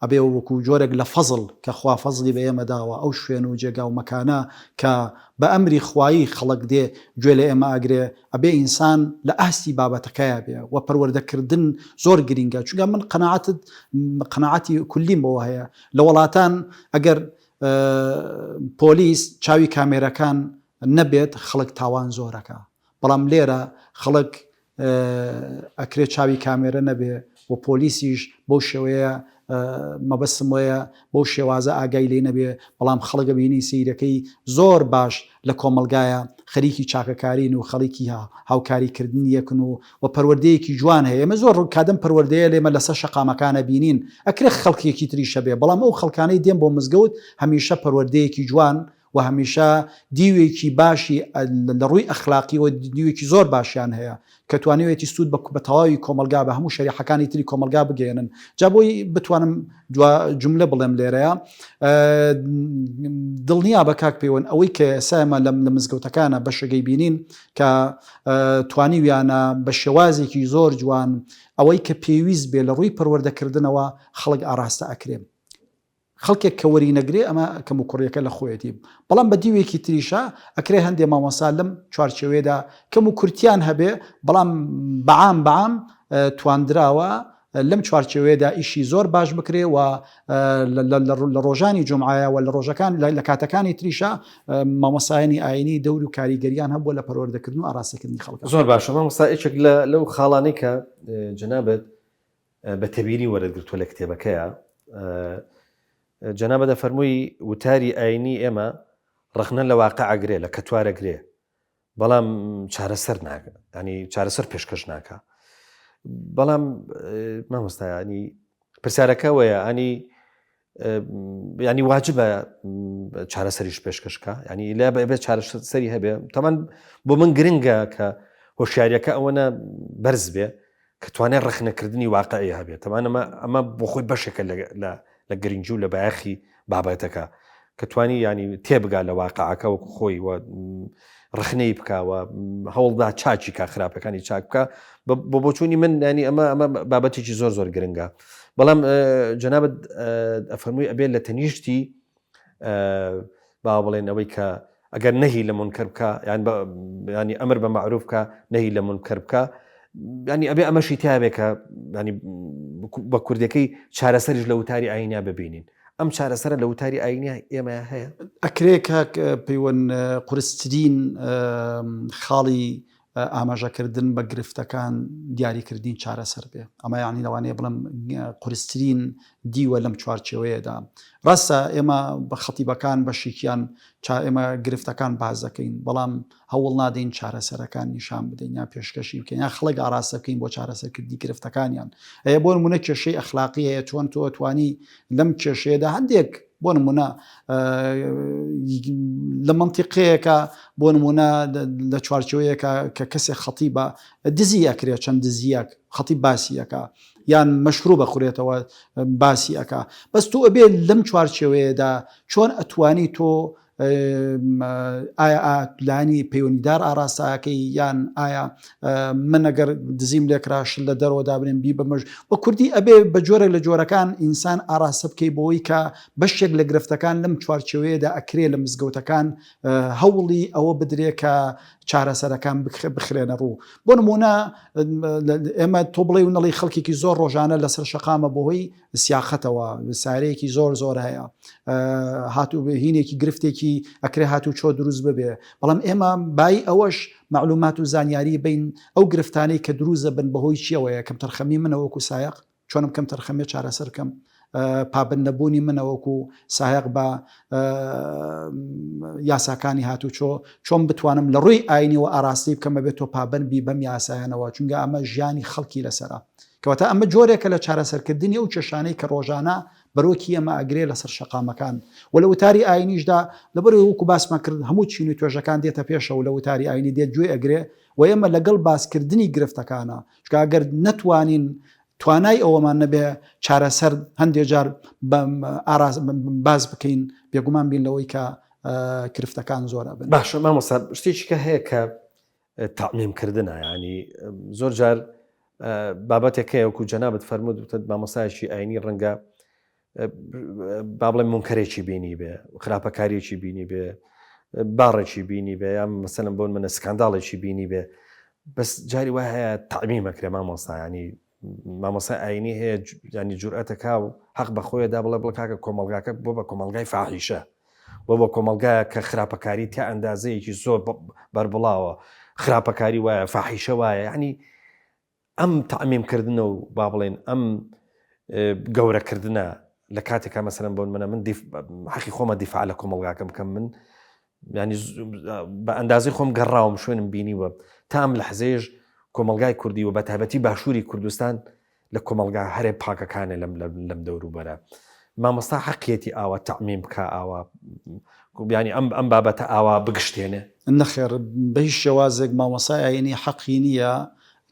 ئەبێ وەکو جۆرێک لە فەزڵ کە خوا فەزلی بە ئێمە داوە ئەو شوێن و جێگا و مەکانە کە بە ئەمری خوایی خەڵک دێ گوێ لە ئێمە ئاگرێ ئەبێ ئینسان لە ئاستی بابەتەکەیە بێ و پەروەردەکردن زۆر گرینگە چونکە من قەناعەتی کولیم بەوە هەیە لە وڵاتان ئەگەر پۆلیس چاوی کامێرەکان نەبێت خەڵک تاوان زۆرەکە بەڵام لێرە خەڵک ئەکرێت چاوی کامێرە نەبێ و پۆلیسیش بەو شێوەیە مەبەستم وەیە بەو شێوازە ئاگای لێ نەبێ بەڵام خەڵکە بینی سیرەکەی زۆر باش لە کۆمەلگایە خەریکی چاکەکارین و خەڵکی هاوکاریکردن یەکن و پەروەردەیەکی جوان هەیە ئێمە زۆر کادەم پەروەردەیە لێمە لەسەر شەقامەکانە بینین ئەکرێ خەڵکیەکی تریشە بێ بەڵام ئەو خەڵکانەی دێن بۆ مزگەوت هەمیشە پەروەردەیەکی جوان و هەمیشە دیوێکی باشی لە ڕووی ئەخلاقی و دیوێکی زۆر باشیان هەیە کە توانێتی سوود بە تەواوی کۆمەلگا بە هەموو شەریحەکانی تری کۆمەلگا بگەێنن جا بۆی بتوانم جملە بڵێم لێرەیە دڵنیا بە کاک پەیوەند ئەوەی کە ئێسامە لە مزگەوتەکانە بەشەگەی بینین کە توانیویانە بە شێوازێکی زۆر جوان ئەوەی کە پێویست بێ لە ڕووی پەروەردەکردنەوە خەڵک ئاراستە ئەکرێن خەڵکێک کە وەری نەگرێ ئەمە کەم و کوڕیەکە لە خۆیەتی بەڵام بە دیوێکی تریشە ئەکرێ هەندێک مامۆستا لەم چوارچێوێدا کەم و کورتیان هەبێ بەڵام بەعام تواندراوە لەم چوارچێوێدا ئیشی زۆر باش بکرێ و لە ڕۆژانی جمعایە و لە ڕۆژەکان لە کاتەکانی تریشە مامۆستایانی ئاینی دەور و کاریگەریان هەبووە لە پەروەردەکردن و ئاراستەکردنی خەڵک زۆر باشە مامۆستا یەکێک لەو خاڵانەی کە جەنابەت بە تەبیری وەرەگرتووە لە کتێبەکەیە جەنابە دەفەرمووی وتاری ئاینی ئێمە ڕخنە لە واقع ئەگرێ لە کەتوارەگرێ بەڵام چارەسەر ناکە ینی چارەسەر پێشکەش ناکە بەڵام مامۆستایانی پرسیارەکە وەیە ینی واجبە چارەسەریش پێشکەشکە ینی لە بێت چارەسەری هەبێ تەمان بۆ من گرنگە کە هۆشیاریەکە ئەوەنە بەرز بێ کە توانێت ڕخنەکردنی واقعی هەبێت تەمان ئەمە بۆ خۆی بەشێکە لە گرنگی و لە بایەخی بابەتەکە کە توانی ینی تێبگا لە واقعەکە وەکو خۆی و ڕخنەی بکەوە هەوڵدا چاچی کا خراپەکانی چاک بکە بۆ بۆچوونی من ینی ئەمە بابەتێکی زۆر گرنگە بەڵام جەنابەت ئەفەرمووی ئەبێت لە تەنیشتی با بڵێن ئەوەی کە ئەگەر نەهی لە منکەر بکە ینی ئەمر بە معروف بکە نەهی لە منکەر بکە ینی ئەبێ ئەمەشی تیاابێ کە ینی بە کوردەکەی چارەسەریش لە وتاری ئاینیا ببینین ئەم چارەسەرە لە وتاری ئاینیا ئێمە هەیە ئەکرێ کاک پەیوەند قورستترین خاڵی ئاماژەکردن بە گرفتەکان دیاریکردین چارەسەر بێ. ئەمە یعنی لەوانەیە بڵم قورسترین دیوە لەم چوارچێوەیەدا. ڕاستە ئێمە بە خەتیبەکان بەشێکیان ئێمە گرفتەکان باز دەکەین، بەڵام هەوڵ نادەین چارەسەرەکان نیشان بدەین یا پێشکەشی بکەین یا خەڵک ئاراستە بکەین بۆ چارەسەرکردنی گرفتەکانیان. ئەیە بۆ نمونە کێشەی ئەخلاقی هەیە، چۆن تۆ توانی لەم کێشەیەدا هەندێک بۆ نمونە لە منتیقەیەکە بۆ نمونە لە چوارچێوەیەکە کە کەسێک خەتیبە دزی ئەکرێت چەند دزیەک خەتیب باسیەکە یان مەشروع بەخورێتەوە باسی ئەکا، بەس تۆ ئەبێ لەم چوارچێوەیەدا چۆن ئەتوانی تۆ ئایا ئالانی پەیوەندیدار ئاراستاکەی یان ئایا من ئەگەر دزیم لێکراش لە دەرەوەدا بنێن بی بەمەژ بە کوردی ئەبێ بە جۆرە لە جۆرەکان ئینسان ئاراستە بکەی بۆەوەی کە بەشێک لە گرفتەکان لەم چوارچێوەیەدا ئەکرێ لە مزگەوتەکان هەوڵی ئەوە بدرێ کە چارەسەرەکان بخرێنە ڕوو. بۆ نمونە ئێمە تۆ بڵێ و نەڵی خەڵکێکی زۆر ڕۆژانە لەسەر شەقامە بۆهۆی سیاقەتەوە سارەیەکی زۆر هەیە، هاتوو هینێکی گرفتێکی ئەکرێ هاتوو چۆ دروست ببێ، بەڵام ئێمە بای ئەوەش معلومات و زانیاری بین ئەو گرفتانەی کە دروزە بن بەهۆی چیەوەیە کەم تەرخەمی منەوەکو سایق چۆنم کەم تەرخەمێ چارەسەرکەم پابند نەبوونی منەوەکو سایق بە یاساکانی هاتوو چۆن بتوانم لە ڕووی ئاینیەوە ئاراستی بکەمە بێت تۆ پابند بی بەم یاسایانەوە، چونکە ئەمە ژیانی خەڵکی لەسەرە کەواتە ئەمە جۆرێکە لە چارەسەرکردنی ئەو کێشانەی کە ڕۆژانە بەرۆکی ئەمە ئەگرێ لەسەر شەقامەکان و لە وتاری ئاینیشدا لەبەر وەکو باسمان کرد هەموو چینی توێژەکان دێتە پێشەوە لە وتاری ئاینی دێت گوێ ئەگرێ و ئێمە لەگەڵ باسکردنی گرفتەکانە چکە ئەگەر نەتوانین توانای ئەوەمان نەبێ چارەسەر هەندێک جار باز بکەین بێگومان بین لەوەی کە گرفتەکان زۆرە بن. باشە مامۆستا شتێکی کە هەیە کە تەعمیمکردنە، ینی زۆر جار بابەتێکەیە وەکو جەنابەت فەرموود مامۆستایەکی ئاینی ڕەنگە با بڵێم منکەرێکی بینی بێ، خراپەکاریەکی بینی بێ، باڕێکی بینی بێ، یا مەسەلەن بۆن منە سکانداڵێکی بینی بێ، بەس جاری وای هەیە تەعمیمەکرێ مامۆستا، ینی مامۆستا ئاینی هەیە ینی جورئەتەکا و حەق بەخۆیەدا بڵێ کاکە کۆمەڵگاکە بۆ بە کۆمەڵگای فاحیشە، بۆ کۆمەڵگایە کە خراپەکاری تا ئەندازەیەکی زۆر بەربڵاوە، خراپەکاری وایە فاحیشە وایە، ینی ئەم تەعمیمکردنە و با بڵێن ئەم گەورەکردنە لە کاتێکا مەسەلەن بۆن من حەقی خۆمە دیفاع لە کۆمەڵگاکەم بکەم، من ینی بە ئەندازی خۆم گەڕاوم شوێنم بینیوە تا ئەم لەحزەیەش کۆمەلگای کوردی و بە تایبەتی باشووری کوردستان لە کۆمەلگا هەرێ پاکەکانە لەم دەوروبەرە. مامۆستا حەقیەتی ئاوا تەعمیم بکە ئاوا ینی ئەم بابەتە ئاوا بگشتێنێ؟ نەخێر بە هیچ شێوازێک مامۆسای ئاینی حەقی نییە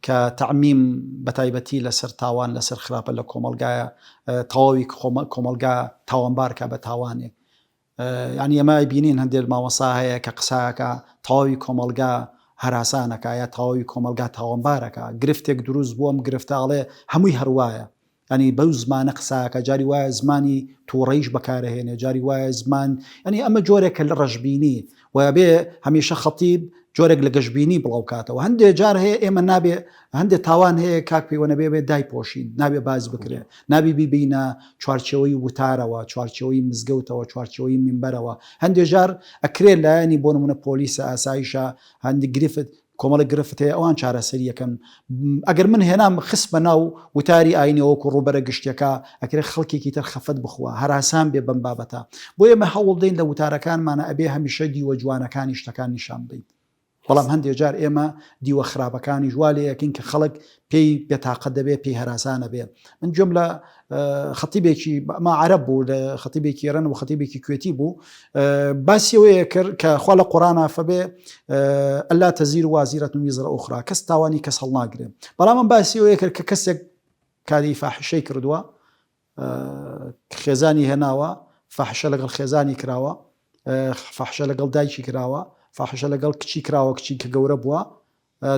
کە تەعمیم بە تایبەتی لەسەر تاوان لەسەر خراپە لە کۆمەلگایە تەواوی کۆمەلگا تاوانبارکە بە تاوانێک. ینی ئەمە بینین هەندێک مامۆسا هەیە کە قساکە تەواوی کۆمەلگا هەراسانەکە یا تەواوی کۆمەلگا تاوانبارەکە، گرفتێک دروست بووەم گرفتاڵێ هەمووی هەروایە، ینی بەو زمانە قساکە جاری وایە زمانی تووڕەیش بەکارهێنێ، جاری وایە زمان، ینی ئەمە جۆرێکە لە ڕەشبینی و بێ هەمیشە خەتیب جۆرێک لە گەشتبینی بڵاو کاتەوە. هەندێک جار هەیە ئێمە نابێ هەندێک تاوان هەیە کاک پێوەنە بێ دایپۆشین، نابێ باز بکرێ، نابی بیبینە چوارچێوەی وتارەوە، چوارچێوەی مزگەوتەوە، چوارچێوەی منبەرەوە. هەندێک جار ئەکرێت لایەنی بۆ نمونە پۆلیسە ئاسایشە هەندی گرفت کۆمەڵە گرفت هەیە ئەوان چارەسەری یەکەن. ئەگەر من هێنام خست بە ناو وتاری ئاینەوەکو ڕوبەرە گشتەکە ئەکرێت خەڵکێکی تر خەفەت بخوە، هەراسان بێ بەم بابەتە. بۆ ئێمە هەوڵ دەین لە وتارەکانمانە ئەبێ هەمیشە دیوە جوانەکانی شتەکان نیشان بدەین، بەڵام هەندێک جار ئێمە دیوە خراپەکانی جوالێ یەکین کە خەڵک پێی بێتاقەت دەبێت، پێی هەراسانە بێت. من جۆم لە خەتیبێکی ما عەرەب بوو، لە خەتیبێکی ئێران و خەتیبێکی کوێتی بوو، باسیەوەیە کرد کە خوا لە قورئانە فەبێ ئەلا تەزیر وازیرەة ویزر ئوخرا، کەس تاوانی کەس هەڵناگرێ. بەڵام من باسیەوەیە کرد کە کەسێک کاری فاحشەی کردووە، خێزانی هێناوە، فاحشە لەگەڵ خێزانی کراوە، فاحشە لەگەڵ دایکی کراوە، فاحشە لەگەڵ کچی کراوە، کچی کە گەورە بووە،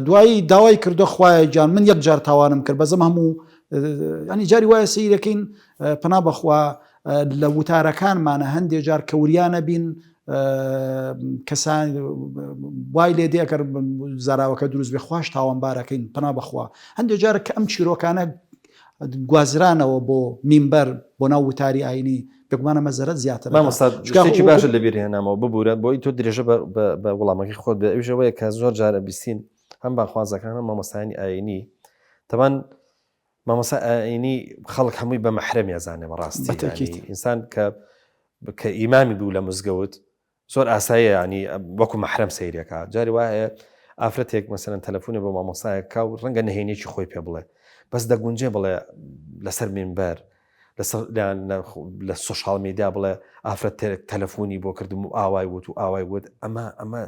دوایی داوای کردو خوایە جان من یەک جار تاوانم کرد بەزەم هەموو، ینی جاری وایە سەیرەکەین پنا بەخوا لە وتارەکانمانە هەندێک جار کەوریانە بین کەسان وای لێ دێکە زاراوەکە دروست بێ خوش تاوانبارەکەین پنا بەخوا. هەندێک جار کە ئەم چیرۆکانە گوازرانەوە بۆ مینبەر بۆ ناو وتاری ئاینی بێگومانە مەزەرەت زیاتر. شتێکی باشە لە بیر هێنامەوە ببوورە بۆی تۆ درێژە بە وەڵامەکەی خۆت بێ. ئەوژەوەیە کە زۆر جارە بیستین هەم باخوازەکان هەم مامۆستایانی ئاینی تەمان مامۆستا ئاینی خەڵک هەمووی بە مەحرەم یازانێ بەڕاستی ئینسان کە ئیمامی بوو لە مزگەوت زۆر ئاساییە ینی وەکو مەحرەم سەیرەکە جاری وایە ئافرەتێک مەسەرەن تەلەفۆنی بۆ مامۆسایەکە و ڕەنگە نهێنێکی خۆی پێ بڵێ بەس دەگونجێ بڵێ لەسەر مینبەر لە سوشال میدیا بڵێ ئافرەت تەلەفۆنی بۆ کردم و ئاوای وت و ئاوای وت ئەمە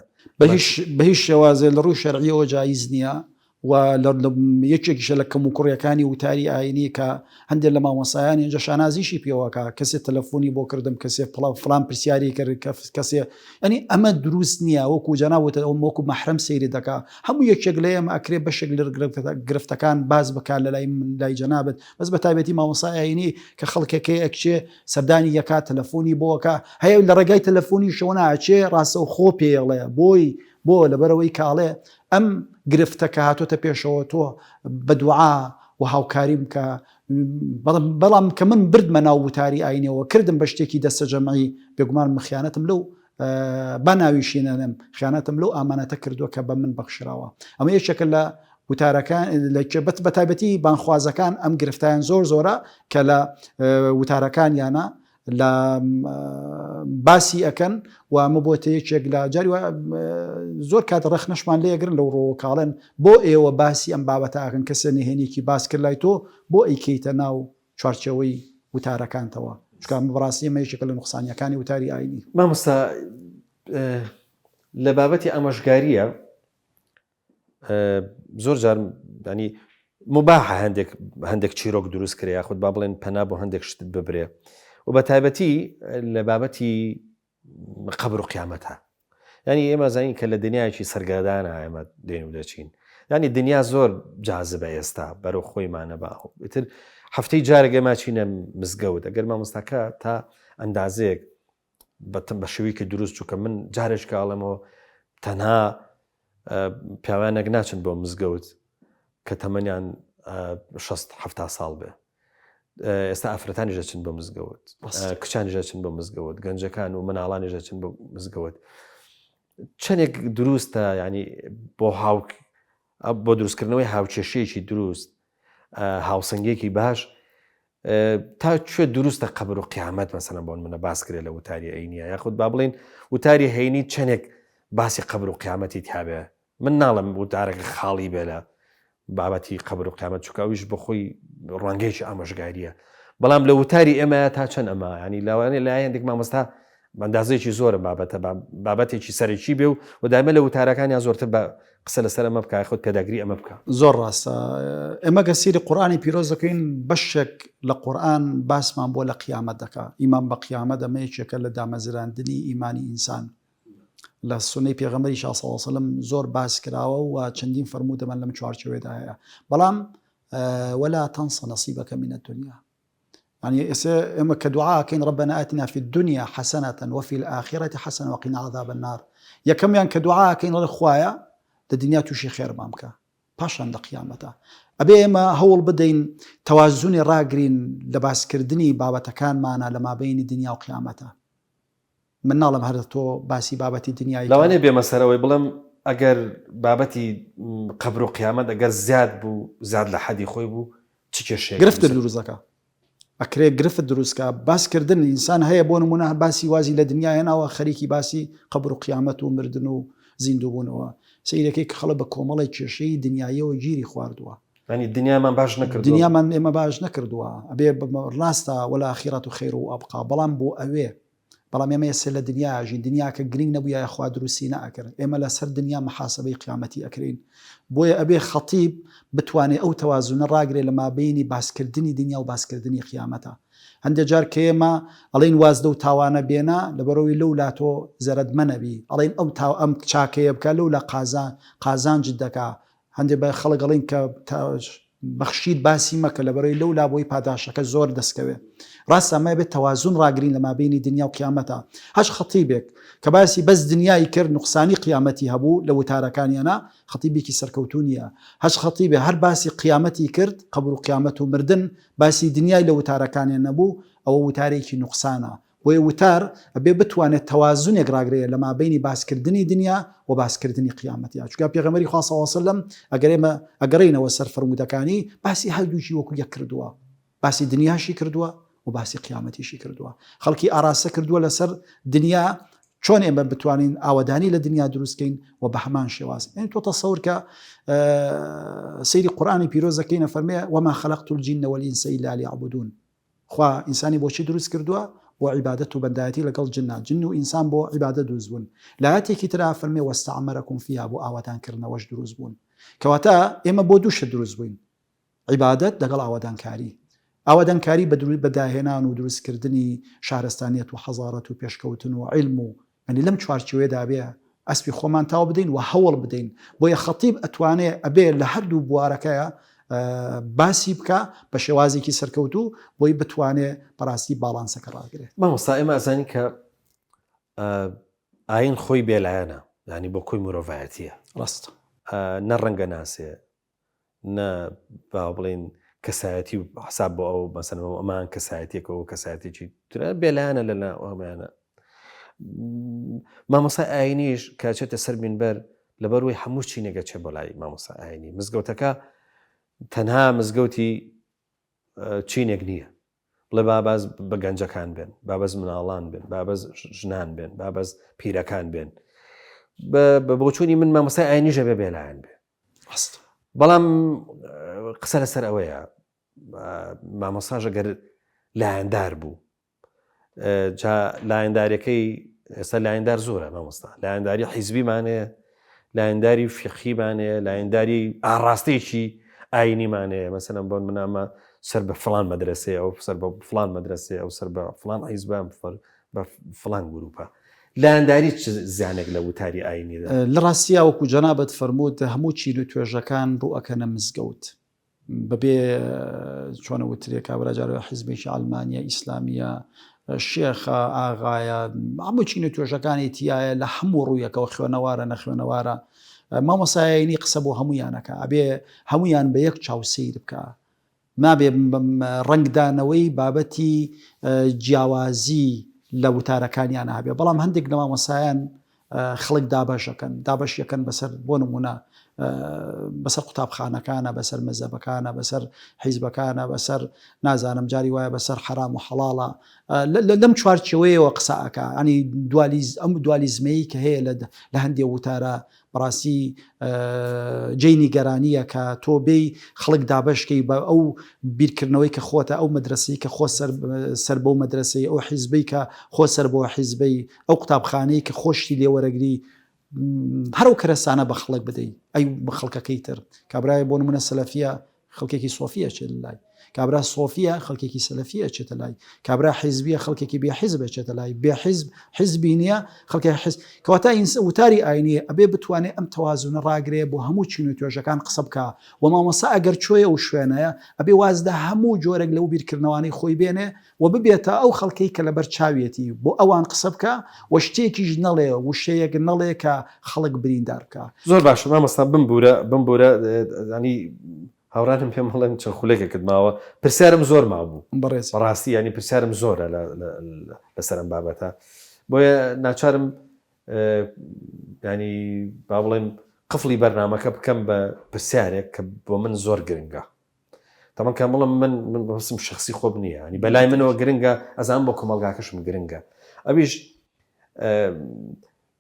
بە هیچ شێوازێ لە ڕووی شەرعیەوە جایز نییە و یەکێکیشە لە کەم و کوڕیەکانی وتاری ئاینی کە هەندێک لە مامۆسایانی اینجا شانازیشی پێوەکە کەسێک تەلەفۆنی بۆ کردم کەسێک فڵان پرسیاری کرد کەسێ ئەنی ئەمە دروست نییە وەکو جەناوتە ئەو وەکو مەحرەم سەیری دەکا هەموو یەکێک لە ئێمە ئەکرێ بەشێک لە گرفتەکان باز بکات لە لای جەنابەت بەس بە تایبەتی مامۆسای ئاینی کە خەڵکێکی ئەکچێ سەردانی یەکات تەلەفۆنی بۆکە هەیە لە ڕێگای تەلەفۆنی شەوە ناچێ ڕاستە و خۆ پێڵێ بۆ لەبەرەوەی کاڵێ ئەم گرفتەکە هاتۆتە پێشەوە تۆ بە دوعا و هاوکاریم کە بەڵام کە من بردمە ناو وتاری ئاینەوە کردم بە شتێکی دەستە جەمعی بێگومان خیانەتم لەو با ناویشینەنم خیانەتم لەو ئامانەتە کردووە کە بە من بەخشراوە ئەمە یەکێکە لە وتارەکان بە تایبەتی بانخوازەکان ئەم گرفتیان زۆرە کە لە وتارەکان یانە لە باسی ئەەکەن و ئەمە بۆتە یەکێک لە جاری زۆر کات ڕخ نەشمان لێگرن لەو ڕۆکاڵێن بۆ ئێوە باسی ئەم بابەتە ئاکەن کەسە نهێنێکی باس کرد لای تۆ بۆ ئەیکەیتە ناو چوارچەوەی وتارەکانتەوە چکان بەڕاستی ئەمە یەکێکە لە نوقسانیەکانی وتاری ئاینی مامۆستا لە بابەتی ئامۆژگاریە زۆر جار ینی مباحە هەندێک چیرۆک دروست کرێ یاخود با بڵێن پەنا بۆ هەندێک شتت ببرێ و بە تایبەتی لە بابەتی قەبر و قیامەتە ینی ئێمە زانین کە لە دنیایکی سەرگادانە ئێمە دێن و دەچین ینی دنیا زۆر جازبە ئێستا بەرەو خۆیمانە باخۆ ئیتر هەفتەی جارێک ئێمە چینە مزگەوت ئەگەر مامۆستاکە تا ئەندازەیەک بە شێوەیەکی دروست چووکە من جارێک کاڵەمەوە تەنها پیاوانێک ناچن بۆ مزگەوت کە تەمەنیان 60-70 ساڵ بێ ئێستا ئافرەتانی ژەچن بۆ مزگەوت کچانی ژەچن بۆ مزگەوت گەنجەکان و مناڵانی ژەچن بۆ مزگەوت چەندێک دروستە ینی بۆ دروستکردنەوەی هاوچێشەیەکی دروست هاوسنگێکی باش تا کوێ دروستە قەبر و قیامەت مەسەلەن بۆن منە باس کرێ لە وتاری ئەینیە یاخود با بڵێن وتاری هەینی چەندێک باسی قەبر و قیامەتی تیابێ من ناڵم وتارێک خاڵی بێ لە بابەتی قەبر و قیامەت چووکەویش بە خۆی ڕوانگەیەکی ئامۆژگاریە بەڵام لە وتاری ئێمە تا چەند ئەمە ینی لاوانێ لایەندێک مامۆستا بەندازەیەکی زۆرە بابەتێکی سەرێکی بێ و دایمە لە وتارەکانیان زۆرتر بە قسە لەسەر ئەمە بکە خۆت پێداگری ئەمە بکە زۆر ڕاستە ئێمە گەسیری قورئانی پیرۆز دەکەین بەشێک لە قورئان باسمان بۆ لە قیامەت دەکا ئیمان بە قیامەت ئەمە یەکێکە لە دامەزراندنی ئیمانی ئینسان لە سنەی پێغەمبەری صلی الله علیه و سلم زۆر باس کراوە و چەندین فەرموودەمان لەم چوارچێوەیەدا هەیە بەڵام ولا تنس نصيبك من الدنيا يعني إما كدعاء كين ربنا آتنا في الدنيا حسنة وفي الآخرة حسنة وقنا عذاب النار يا كم يعني كدعاء كين الخوايا الدنيا توشي خير مامك باشان لقيامته أبي ما هول بدين توازن راقرين لباس كردني بابتا كان معنا لما بين الدنيا وقيامته من نعلم هذا تو باسي بابتي الدنيا لو أنا بمسألة بلام ئەگەر بابەتی قەبر و قیامەت ئەگەر زیاد بوو زیاد لە حەدی خۆی بوو چ کێشەیەک گرفتە دروستەکە ئەکرێ گرفت دروستکە باسکردن ئینسان هەیە بۆ نمونە باسی وازی لە دنیا هێناوە خەریکی باسی قەبر و قیامەت و مردن و زیندووبوونەوە سەیرەکەی کە خەڵک بە کۆمەڵی کێشەی دنیاییەوە گیری خواردووە ینی دنیامان باش نەکردووە دنیامان ئێمە باش نەکردووە ئەبێ ڕاستە وەلا ئاخیرەت و خەیر و ئەبقا بەڵام بۆ ئەوێ بەڵام ئێمە ئێستا لە دنیاژین دنیا کە گرنگ نەبووە خوا دروستی نەئەکرد ئێمە لەسەر دنیا محاسبەی قیامەتی ئەکرین بۆیە ئەبێ خەتیب بتوانێت ئەو تەوازونە ڕاگرێ لە مابینی باسکردنی دنیا و باسکردنی قیامەتە هەندێک جار کە ئێمە ئەڵێن وازدە و تاوانە بێنە لەبەرەوەی لەولا تۆ زەرەدمە نەبی ئەڵێن ئەم چاکەیە بکە لەولا قازانج دەکا هەندێک بە خەڵک ئەڵێن کە بەخشید باسی مەکە لەبەرەوەی لەولا بۆی پاداشەکە زۆر دەستکەوێت ڕاستە ئەمە بێت تەوازون ڕاگرین لە مابینی دنیا و قیامەتە هەش خەتیبێک کە باسی بەس دنیای کرد نوقسانی قیامەتی هەبوو لە وتارەکانیانە خەتیبێکی سەرکەوتونیە هەش خەتیبێ هەر باسی قیامەتی کرد قەبر و قیامەت و مردن باسی دنیای لە وتارەکانیان نەبوو ئەوە وتارێکی نوقسانە بۆیە وتار ئەبێ بتوانێت تەوازونێک ڕاگرێت لە مابینی باسکردنی دنیا و باسکردنی قیامەتی. چونکە پێغەمبەری خوا صلی الله علیه و سلم ئەگەڕێنەوە سەر فەرمودەکانی باسی هەردووشی وەکو یەک کردووە، باسی دنیاشی کردووە و باسی قیامەتیشی کردووە. خەڵکی ئاراستە کردووە لەسەر دنیا چۆن ئێمە بتوانین ئاوەدانی لە دنیا دروستکەین و بە هەمان شێواز. تۆ تەسەور کە سەیری قورئانی پیرۆزەکەینە فەرمێ وما خلقت الجن والإنس إلا ليعبدون. خوا ئینسانی بۆچی دروست کردووە؟ بۆ عیبادەت و بەندایەتی لەگەڵ جن و ئینسان بۆ عیبادەت دروست بوون. لە ئاەتێکی ترا فەرمێ واستعمركم فيها بۆ ئاوەدانکردنەوەش دروست بوون. کەواتە ئێمە بۆ دووشە دروست بووین، عیبادەت لەگەڵ ئاوەدانکاری. ئاوەدانکاری بەداهێنان و دروستکردنی شارستانیەت و حەزارەت و پێشکەوتن و عیلم و ئەنی لەم چوارچێوەیەدا بێ ئەسپی خۆمان تاو بدەین و هەوڵ بدەین. بۆیە خەتیب ئەتوانێت ئەبێ لە هەردوو بوارەکەیە باسی بکە بە شێوازێکی سەرکەوتو بۆی بتوانێت بەڕاستی باڵانسەکە ڕاگرێت. مامۆستا ئێمە ئەزانی کە ئاین خۆی بێلایەنە، ینی بۆ کۆی مرۆڤایەتیە، ڕاستە نە ڕەنگە ناسێ، نە با بڵێن کەسایەتی و حساب بۆ ئەو مەسەن ئەمان کەسایەتێکەوە کەسایەتێکی ترە بێلایەنە لەنا ئەمانە. مامۆستا ئاینیش کاچێتە سەر مینبەر لەبەروی هەموو چینێکە چێ بۆ لای مامۆستا ئاینی. مزگەوتەکە تەنها مزگەوتی چینێک نییە، بڵێ بابەز بە گەنجەکان بێن، بابەز مناڵان بێن، بابەز ژنان بێن، بابەز پیرەکان بێن. بە بۆچوونی من مامۆستای ئاینیژە بێ بێلایەن بێ. بەڵام قسە لەسەر ئەوەیە مامۆستاژە گەر لایەندار بوو، جا لایەنداریەکەی ئێستا لایەندار زۆرە مامۆستا، لایەنداری حیزبیمانەیە، لایەنداری فقهیمانەیە، لایەنداری ئاڕاستەیەکی ئاینیمانەیە. مەسەلەن بۆن منامە سەر بە فڵان مەدرسەیە، ئەو سەر بە فڵان مەدرسەیە، ئەو سەر بە فڵان حیزبان بە فڵان گروپە. لایەنداری چ زیانێک لە وتاری ئاینیدا؟ لە ڕاستیە وەکو جەنابەت فەرمووت هەموو چیر و توێژەکان ڕوو ئەکەنە مزگەوت بەبێ چۆنە وترێ کابراجارەوە حیزبێکی ئەڵمانیا ئیسلامیە شێخە ئاغایە هەموو چین و توێژەکانی تایە لە هەموو ڕوویەکەەوە خوێنەوارە نەخوێنەوارە. مامۆسایینی قسە بۆ هەمویانەکە ئەبێ هەمویان بە یەک چاوسیر بکە، نابێ ڕنگدانەوەی بابەتی جیاوازی لە وتارەکانیان هەبێ. بەڵام هەندێک لە مامۆسایان خەڵک دابەش یەکەن بەسەر بۆ نمونە بەسەر قوتابخانەکانە، بەسەر مەزەبەکانە، بەسەر حیزبەکانە، بەسەر نازانم جاری وایە بەسەر حرام و حەڵاڵە. لەم چوارچێوەیەوە قسەکە ئەنی ئەم دوالیزمەیە کە هەیە لە هەندێک وتارە بەڕاستی جێی نیگەرانیە کە تۆ بێی خەڵک دابشکەی بە ئەو بیرکردنەوەی کە خۆتە ئەو مەدرسەی کە خۆ سەر بۆ مەدرسەی، ئەو حیزبەی کە خۆ سەر بۆ حیزبەی، ئەو قوتابخانەی کە خۆشتی لێوەرەگری، هەرو کەرەسانە بە خەڵک بدەیت ئەی بە خەڵکەکەی تر. کابرای بۆ نمونە سەلەفیە خەڵکێکی سۆفیە چێت لای، کابرا سۆفیە خەڵکێکی سەلەفیە چێتە لای، کابرا حیزبیە خەڵکێکی بێ حیزبە چێتە لای، بێ حیزبی نییە خەڵکی حیزب. کەواتە وتاری ئاینیە ئەبێ بتوانێت ئەم تەوازونە ڕاگرێ بۆ هەموو چین و توێژەکان قسە بکە و مامۆستا ئەگەر چۆیە و شوێنەیە ئەبێ وازدە هەموو جۆرێک لەو بیرکردنەوەی خۆی بێنێ و ببێتە ئەو خەڵکەی کە لەبەر چاویەتی بۆ ئەوان قسە بکە و شتێکیش نەڵێ و شەیەک نەڵێ کە خەڵک بریندار بکە. زۆر باشە مامۆستا بمبورە ینی هاوڕانم پێم هەڵێن چەند خولێکێکت ماوە پرسیارم زۆر مابوو بەڕاستی، ینی پرسیارم زۆرە لەسەرم بابەتە، بۆیە ناچارم ینی با بڵێم قفڵی بەرنامەکە بکەم بە پرسیارێک کە بۆ من زۆر گرنگە. تەمان کە بڵم من بەسم شخصی خۆم نییە، ینی بەلای منەوە گرنگە، ئەزان بۆ کۆمەلگاکەشم گرنگە. ئەویش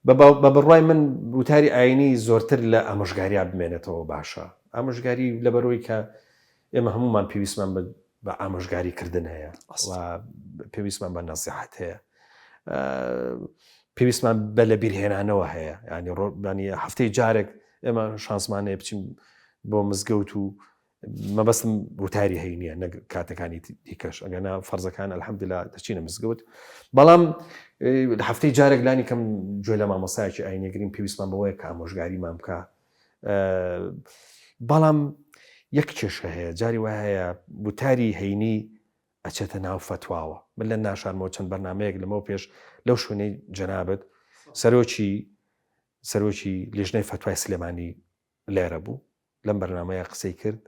بە بڕوای من وتاری ئاینی زۆرتر لە ئامۆژگاریا بمێنێتەوە باشە. ئامۆژگاری لەبەرەوەی کە ئێمە هەمومان پێویستمان بە ئامۆژگاریکردن هەیە و پێویستمان بە نەسیحەت هەیە، پێویستمان بە لە بیرهێنانەوە هەیە. ینی هەفتەی جارێک ئێمە شانسمانەیە بچین بۆ مزگەوت و مەبەستم وتاری هەی نییە نەک کاتەکانی دیکەش، ئەگەنا فەرزەکان ئەلحەمدولیلا دەچینە مزگەوت. بەڵام هەفتەی جارێک لانی کەم گوێ لە مامۆستایەکی ئاینیگرین پێویستمان بەوەیە کە ئامۆژگاریمان بکە. بەڵام یەک کێشە هەیە، جاری وای هەیە وتاری هەینی ئەچێتە ناو فتواوە. من لە ناشارمەوە چەند بەرنامەیەک لەمەوە پێش لەو شوێنەی جەنابەت سەرۆکی لێژنەی فتوای سلێمانی لێرە بوو، لەم بەرنامەیە قسەی کرد،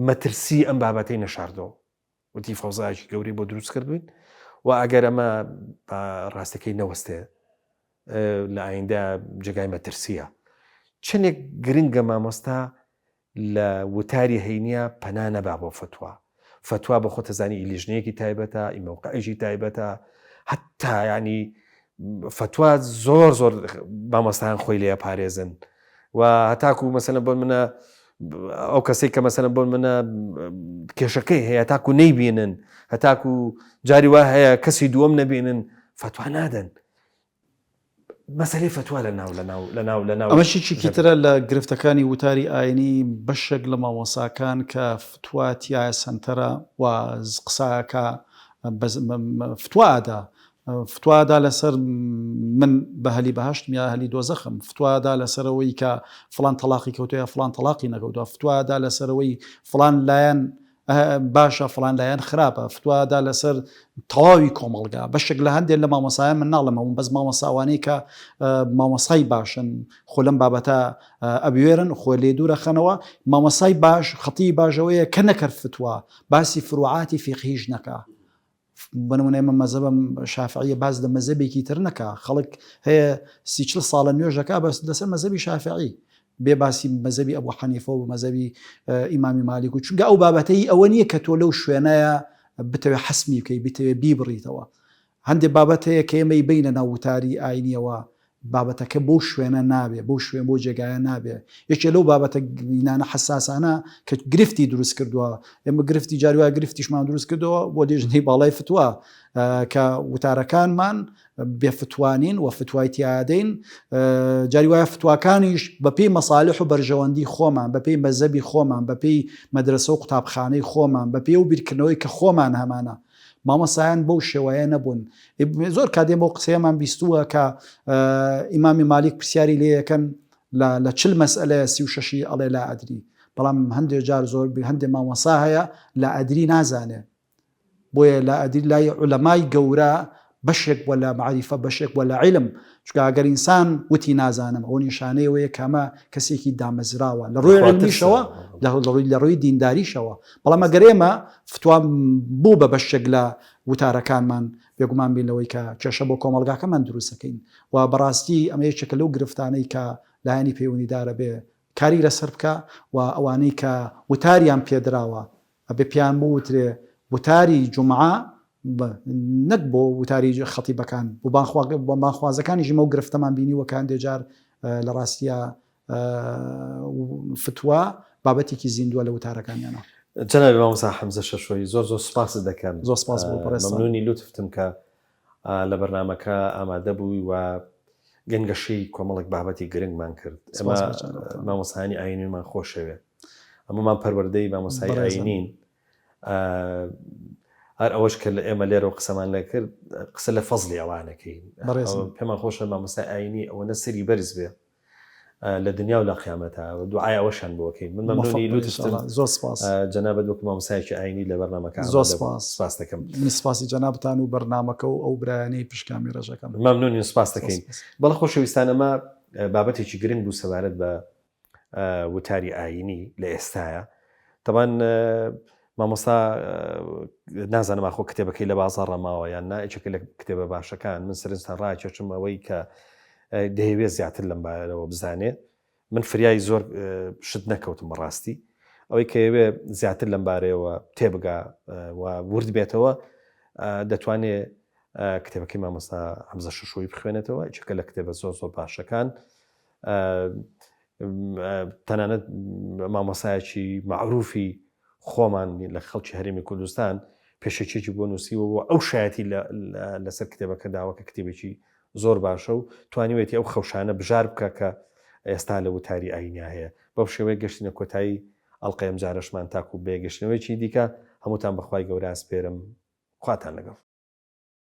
مەترسی ئەم بابەتەی نەشاردەوە، وتی فەوزایەکی گەورەی بۆ دروست کردوین و ئەگەر ئەمە ڕاستەکەی نەوەستێ لە ئایندا جێگای مەترسیە. چندێک گرنگە مامۆستا لە وتاری هەینیە پەنا نەبا بۆ فتووا بە خۆتەزانی ئیلیژنەیەکی تایبەتە ئیمەوقعیشی تایبەتە حتا ینی فتووا زۆر مامۆستایان خۆی لێ پارێزن و هەتاکو مەسەلەن بۆ منە ئەو کەسێک کە مەسەلەن بۆ منە کێشەکەی هەیە هەتاکو نەیبینن هەتاکو جاری وا هەیە کەسی دووەم نەبینن فتووا نادەن. مەسەلەی فتووا لەناو ئەمەشیی ترە لە گرفتەکانی وتاری ئاینی بەشێک لە مامۆساکان کە فتواتیایە سنتەرە و قساکە فتوادا لەسەر من بە هەلی بەهشتم یا هەلی دۆزەخم، فتوادا لەسەرەوەی کە فلان تەلاقی کەوتوە فلان تەلاقی نەکەوتوە، فتوادا لەسەرەوەی فلان لایەن باشە فلان لایەن خراپە، فتوادا لەسەر تەواوی کۆمەڵگا. بەشێک لە هەندێک لە مامۆسایان من ناڵەمەوە بەس مامۆساوانەی کە مامۆسای باشن خۆ لەم بابەتە ئەبوێرن خۆ لێ دوورە خەنەوە. مامۆسای باش خەتی باشەوەیە کە نەکرد فتوا باسی فروعاتی فیقهیش نەکا. بنمونێ من مەزەبم شافعیە باز لە مەزەبێکی تر نەکا، خەڵک هەیە 30 ساڵە نوێژەکە بەس لەسەر مەزەبی شافعی بێ باسی مەزەبی ئەبوو حەنیفە و مەزەبی ئیمامی مالیک و چونکە ئەو بابەتەی ئەوە نییە کە تۆ لەو شوێنەیە بتەوێ حەسمی بکەی بتەوێ بیبڕیتەوە. هەندێک بابەت هەیە کە ئێمەی بینە ناو وتاری ئاینیەوە بابەتەکە بۆ شوێنە نابێ بۆ شوێن بۆ جێگایە نابێ. یەکێ لەو بابەتە بینانە حساسانە کە گرفتی دروست کردووە، ئێمە گرفتی جاریوای گرفتیشمان دروست کردەوە بۆ لێژنەی باڵای فتووە کە وتارەکانمان بێفتوانین و فتوای تیادەین. جاریوایە فتوواکانیش بەپێی مەساڵح و بەرژەوەندی خۆمان بەپێی مەزەبی خۆمان بەپێی مەدرسە و قوتابخانەی خۆمان بەپێی و بیرکردنەوەی کە خۆمان هەمانە. مامۆسایان بەو شێوەیە نەبوون. زۆر کاتێ بۆ قسەیەمان بیستووە کە ئیمامی مالیک پرسیاری لێ یەکەن لە 40 مەسئلەیە 36 ئەڵێ لا ئەدری، بەڵام هەندێک جار زۆر هەندێک مامۆسا هەیە لا ئەدری نازانێ، بۆیە لا ئەدری لای عولەمای گەورە بەشێک وە لە معریفە بەشێک وە لە عیلم، چونکە ئەگەر ئینسان وتی نازانم ئەو نیشانەیەوەیە کەمە کەسێکی دامەزراوە لە ڕووی علمیشەوە لە ڕووی دینداریشەوە. بەڵام ئەگەر ئێمە فتوام بوو بە بەشێک لە وتارەکانمان بێگومان بینەوەی کە کێشە بۆ کۆمەلگاکەمان دروستەکەین و بەڕاستی ئەمە یەکێکە لەو گرفتانەی کە لایەنی پەیوەندیدارە بێ کاری لەسەر بکە و ئەوانەی کە وتاریان پێدراوە ئەبێ پیان بوترێ وتاری جومعە نەک بۆ وتاری خەتیبەکان بۆ بانخوازەکانی ژمە و گرفتەمان بینی وەکان دێجار لە ڕاستیە فتووا بابەتێکی زیندووە لە وتارەکانیانەوە. جەنابی مامۆستا حەمزە شەشۆی زۆر سوپاس دەکەم. زۆر سپاس بۆ پەرستان. مەمنونی لوتفتم کە لە بەرنامەکە ئامادە بووی و گەنگەشەی کۆمەڵێک بابەتی گرنگمان کرد. ئەمە مامۆستایانی ئاینیمان خۆشەوێ، ئەمەمان پەروەردەی مامۆستای ئاینین. هەر ئەوەش کە لە ئێمە لێرە و قسەمان لێ کرد قسە لە فەزلی ئەوانەکەین. پێمان خۆشە مامۆستای ئاینی ئەوەنە سەری بەرز بێ لە دنیا و لە قیامەتە و دوعای ئەوەشان بۆکەین. من مەمنونی لوتفتم. زۆر سپاس. جەنابەت وەکو مامۆستایەکی ئاینی لە بەرنامەکە زۆر سپاس دەکەم. من سپاسی جەنابتان و بەرنامەکە و ئەو برایانەی پشکامی ڕێژەکەم. مەمنونی سپاس دەکەین. بەڵێ خۆشەویستان ئەمە بابەتێکی گرنگ بوو سەبارەت بە وتاری ئاینی لە ئێستایە. طبعاً مامۆستا نازانم ئاخۆ کتێبەکەی لە بازاڕ ڕەماوە یان نایچەکە لە کتێبە باشەکان. من سەرنجتان ڕاکێشم ئەوەی کە دەیەوێت زیاتر لەم بارەوە بزانێت. من فریای زۆر شت نەکەوتم بەڕاستی، ئەوەی کە ئەوێ زیاتر لەم بارەیەوە تێبگا و ورد بێتەوە دەتوانێت کتێبەکەی مامۆستا حەمزە شەشۆی بخوێنێتەوە. چکە لە کتێبە زۆر باشەکان تەنانەت مامۆسایەکی معروفی خۆمان لە خەڵکی هەرێمی کوردستان پێشەکێکی بۆ نووسیوە ئەو شایەتی لەسەر کتێبەکە داوە کە کتێبێکی زۆر باشە و توانیوێتی ئەو خەوشانە بژار بکە کە ئێستا لە وتاری ئاینیا هەیە. بەو شێوەیە گەشتنە کۆتایی ئەڵلقەی ئەم جارەشمان تاکو بێگەشتنەوەیکی دیکە هەمووتان بەخوای گەورە ئاسپێرم. خواتان لەگەڵ.